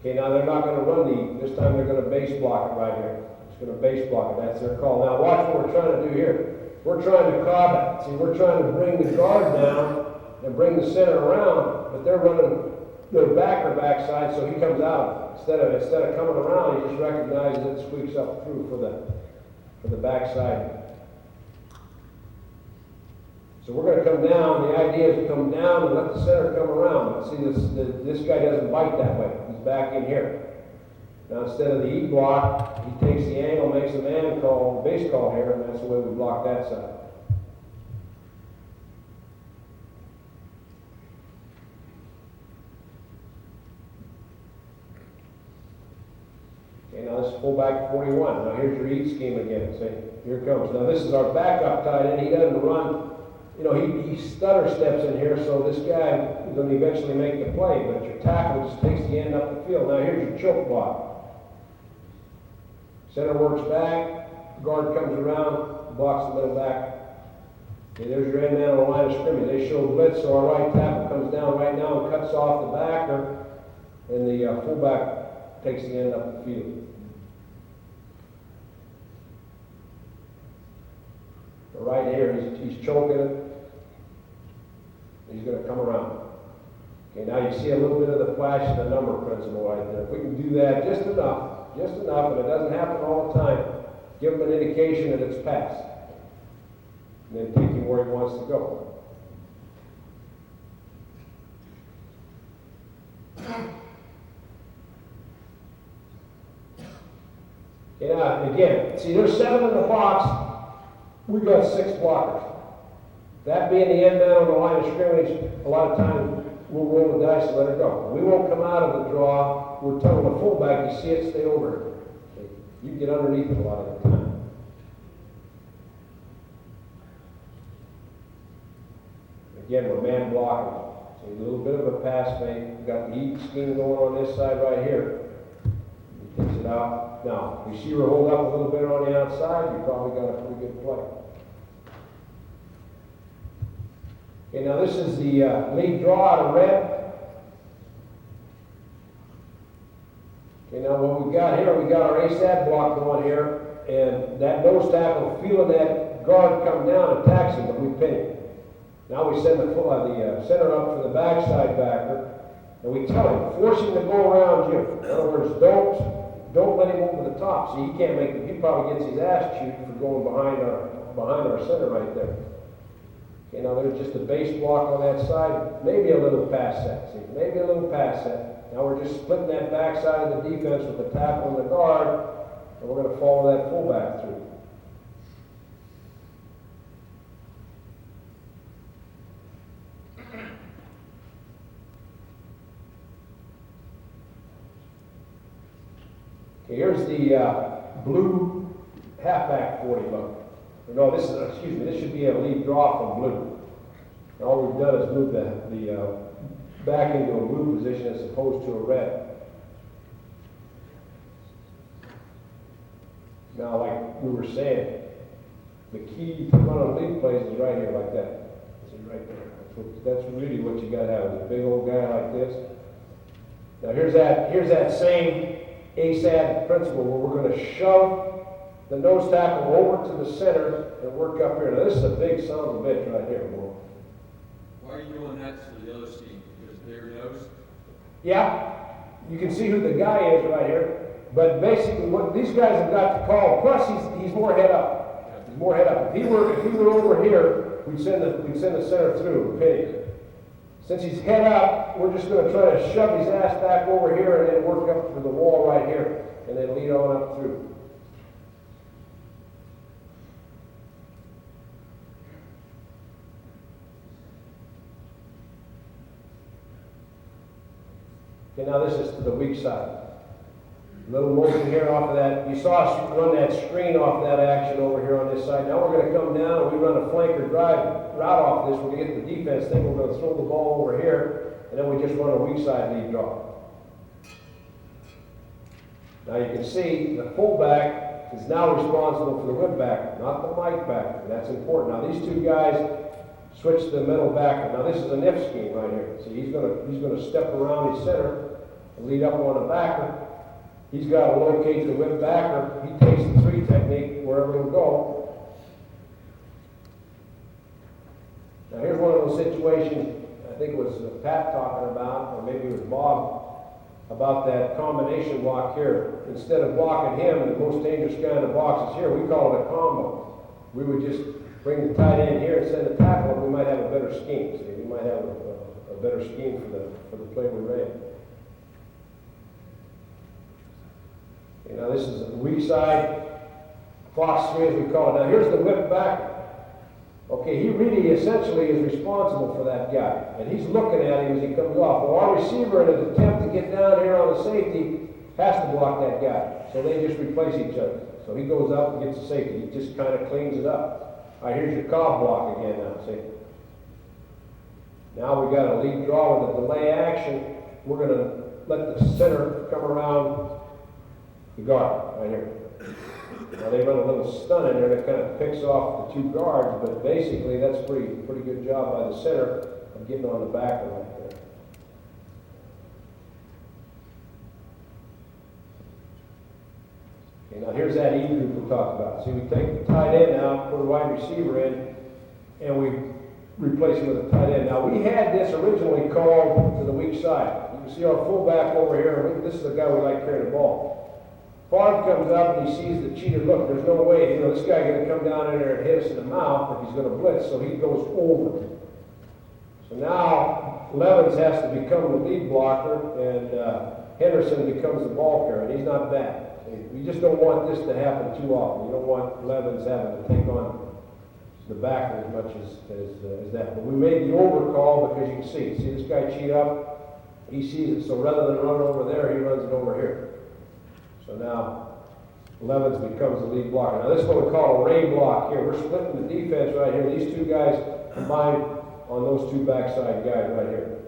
Okay, now they're not going to run this time they're going to base block it right here. It's going to base block it, that's their call. Now watch what we're trying to do here. We're trying to cob it. See, we're trying to bring the guard down and bring the center around, but they're running their backside, so he comes out. Instead of coming around, he just recognizes it, squeaks up through for the backside. So we're going to come down. The idea is to come down and let the center come around. But see, this guy doesn't bite that way. He's back in here. Now instead of the E block, he takes the angle, makes a man call, base call here, and that's the way we block that side. Okay, now this is fullback 41. Now here's your E scheme again. See, here it comes. Now this is our backup tight end. He doesn't run. You know, he stutter steps in here, so this guy is going to eventually make the play, but your tackle just takes the end up the field. Now here's your choke block. Center works back, guard comes around, blocks the middle back. Okay, there's your end man on the line of scrimmage. They show blitz, so our right tackle comes down right now and cuts off the backer, and the fullback takes the end up the field. Right here, he's choking it. He's going to come around. Okay, now you see a little bit of the flash of the number principle right there. If we can do that just enough, and it doesn't happen all the time, give him an indication that it's passed. And then take him where he wants to go. Okay, now, again, see, there's 7 in the box. we got 6 blockers. That being the end man on the line of scrimmage, a lot of times we'll roll the dice and let her go. We won't come out of the draw. We're telling the fullback, you see it, stay over it. You can get underneath it a lot of the time. Again, we're man blocking. So a little bit of a pass fake. We've got the heat scheme going on this side right here. He takes it out. Now, receiver hold up a little bit on the outside, you probably got a pretty good play. Okay, now this is the lead draw out of red. Okay, now what we got here, we got our ASAP block going here, and that nose tackle feeling that guard come down and attacks him, but we pin him. Now we send the center up for the backside backer, and we tell him, force him to go around you. In other words, don't let him over the top. See, he can't make it. He probably gets his ass chewed for going behind our center right there. Okay, now there's just a base block on that side, maybe a little pass set. See, maybe a little pass set. Now we're just splitting that backside of the defense with the tackle and the guard, and we're going to follow that fullback through. Okay, here's the blue halfback 40 look. No, this should be a lead draw from blue. And all we've done is move the back into a blue position as opposed to a red. Now, like we were saying, the key to run lead plays is right here like that. See, right there. That's really what you got to have, is a big old guy like this. Now here's that same ASAD principle where we're going to shove the nose tackle over to the center and work up here. Now this is a big son of a bitch right here, boy. Why are you doing that to the other team? Because they're nose? Yeah, you can see who the guy is right here. But basically, what these guys have got to call. Plus, he's more head up. He's more head up. If he were over here, we'd send the center through, pin him. Since he's head up, we're just going to try to shove his ass back over here and then work up to the wall right here, and then lead on up through. Okay, now this is to the weak side. A little motion here off of that. You saw us run that screen off that action over here on this side. Now we're going to come down and we run a flanker drive route off this. We're going to get the defense thing. We're going to throw the ball over here, and then we just run a weak side lead draw. Now you can see the fullback is now responsible for the whip backer, not the mic backer. That's important. Now these two guys switch to the middle backer. Now this is an if scheme right here. See, he's going to step around his center and lead up on the backer. He's got to locate the whip backer. He takes the 3 technique wherever he'll go. Now here's one of those situations, I think it was Pat talking about, or maybe it was Bob, about that combination block here. Instead of blocking him, the most dangerous guy in the box is here. We call it a combo. We would just bring the tight end here and send the tackle, and we might have a better scheme. See, we might have a better scheme for the play we ran. You know, this is the weak side, Fox 3 as we call it. Now here's the whip backer. Okay, he really essentially is responsible for that guy. And he's looking at him as he comes off. Well, our receiver, in an attempt to get down here on the safety, has to block that guy. So they just replace each other. So he goes up and gets the safety. He just kind of cleans it up. All right, here's your Cobb block again now, see? Now we got a lead draw with a delay action. We're going to let the center come around the guard right here. Now they run a little stun in there that kind of picks off the 2 guards, but basically that's a pretty good job by the center of getting on the backer right there. Okay, now here's that E group we talked about. See, we take the tight end out, put a wide receiver in, and we replace him with a tight end. Now we had this originally called to the weak side. You can see our fullback over here. This is the guy we like carrying the ball. Favre comes up and he sees the cheater. Look, there's no way, this guy going to come down in there and hit us in the mouth if he's going to blitz, so he goes over. So now Levens has to become the lead blocker, and Henderson becomes the ball carrier, and he's not bad. We just don't want this to happen too often. You don't want Levens having to take on the back as much as that. But we made the overcall because you can see this guy cheat up, he sees it, so rather than run over there, he runs it over here. So now, Levens becomes the lead blocker. Now this is what we call a ray block here. We're splitting the defense right here. These two guys combined on those two backside guys right here.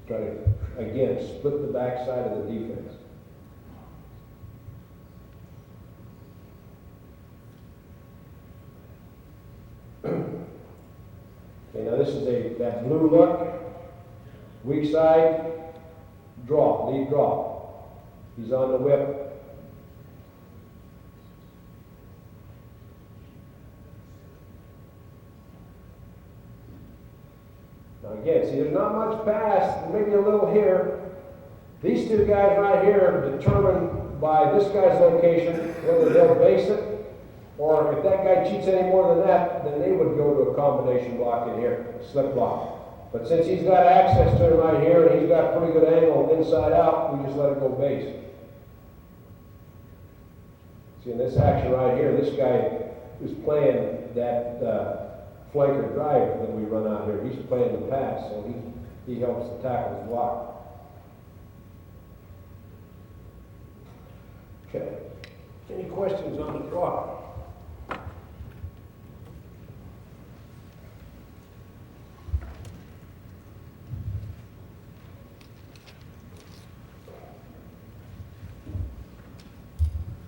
Try to, again, split the backside of the defense. Okay, now this is that blue look, weak side, draw, lead draw. He's on the whip. Now again, see there's not much pass, maybe a little here. These two guys right here are determined by this guy's location, whether they'll base it, or if that guy cheats any more than that, then they would go to a combination block in here, a slip block. But since he's got access to it right here, and he's got a pretty good angle inside out, we just let it go base. See, in this action right here, this guy is playing that flanker drive that we run out here. He's playing the pass, so he helps the tackles block. Okay. Any questions on the draw?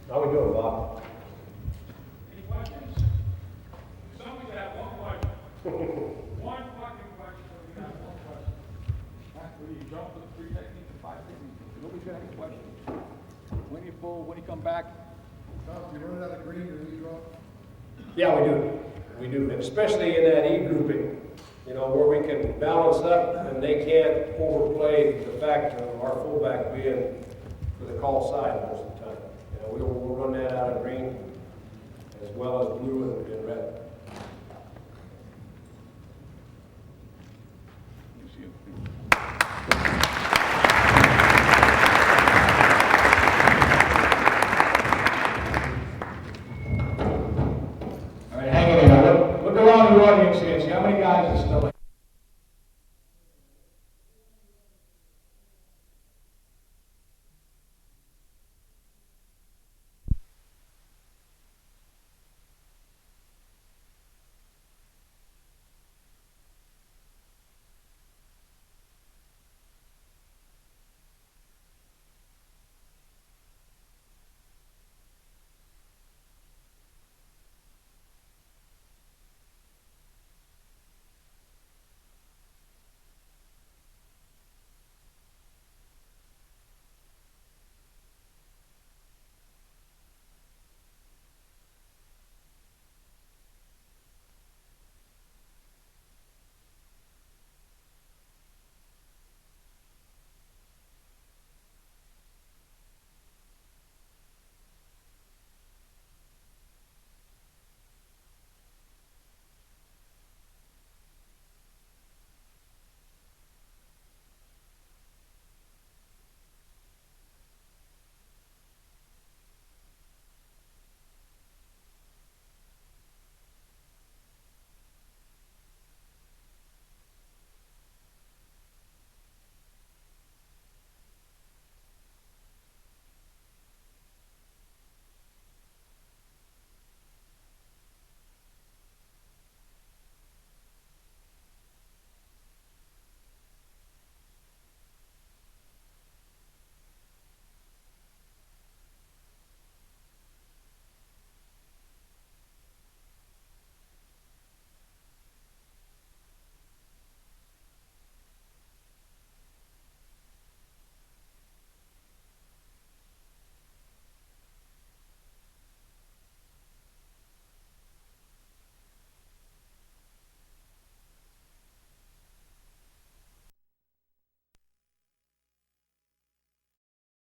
How we doing, Bob? Any questions? Somebody have one question. One fucking question, we have one question. After you jump to the three techniques and five techniques, nobody's gonna have a question. When you pull, when you come back, Tom, you run it out of green or you draw? Yeah, we do. We do, and especially in that E grouping, you know, where we can balance up and they can't overplay the fact of our fullback being for the call side most of the time. You know, we'll run that out of green as well as blue and red. you see,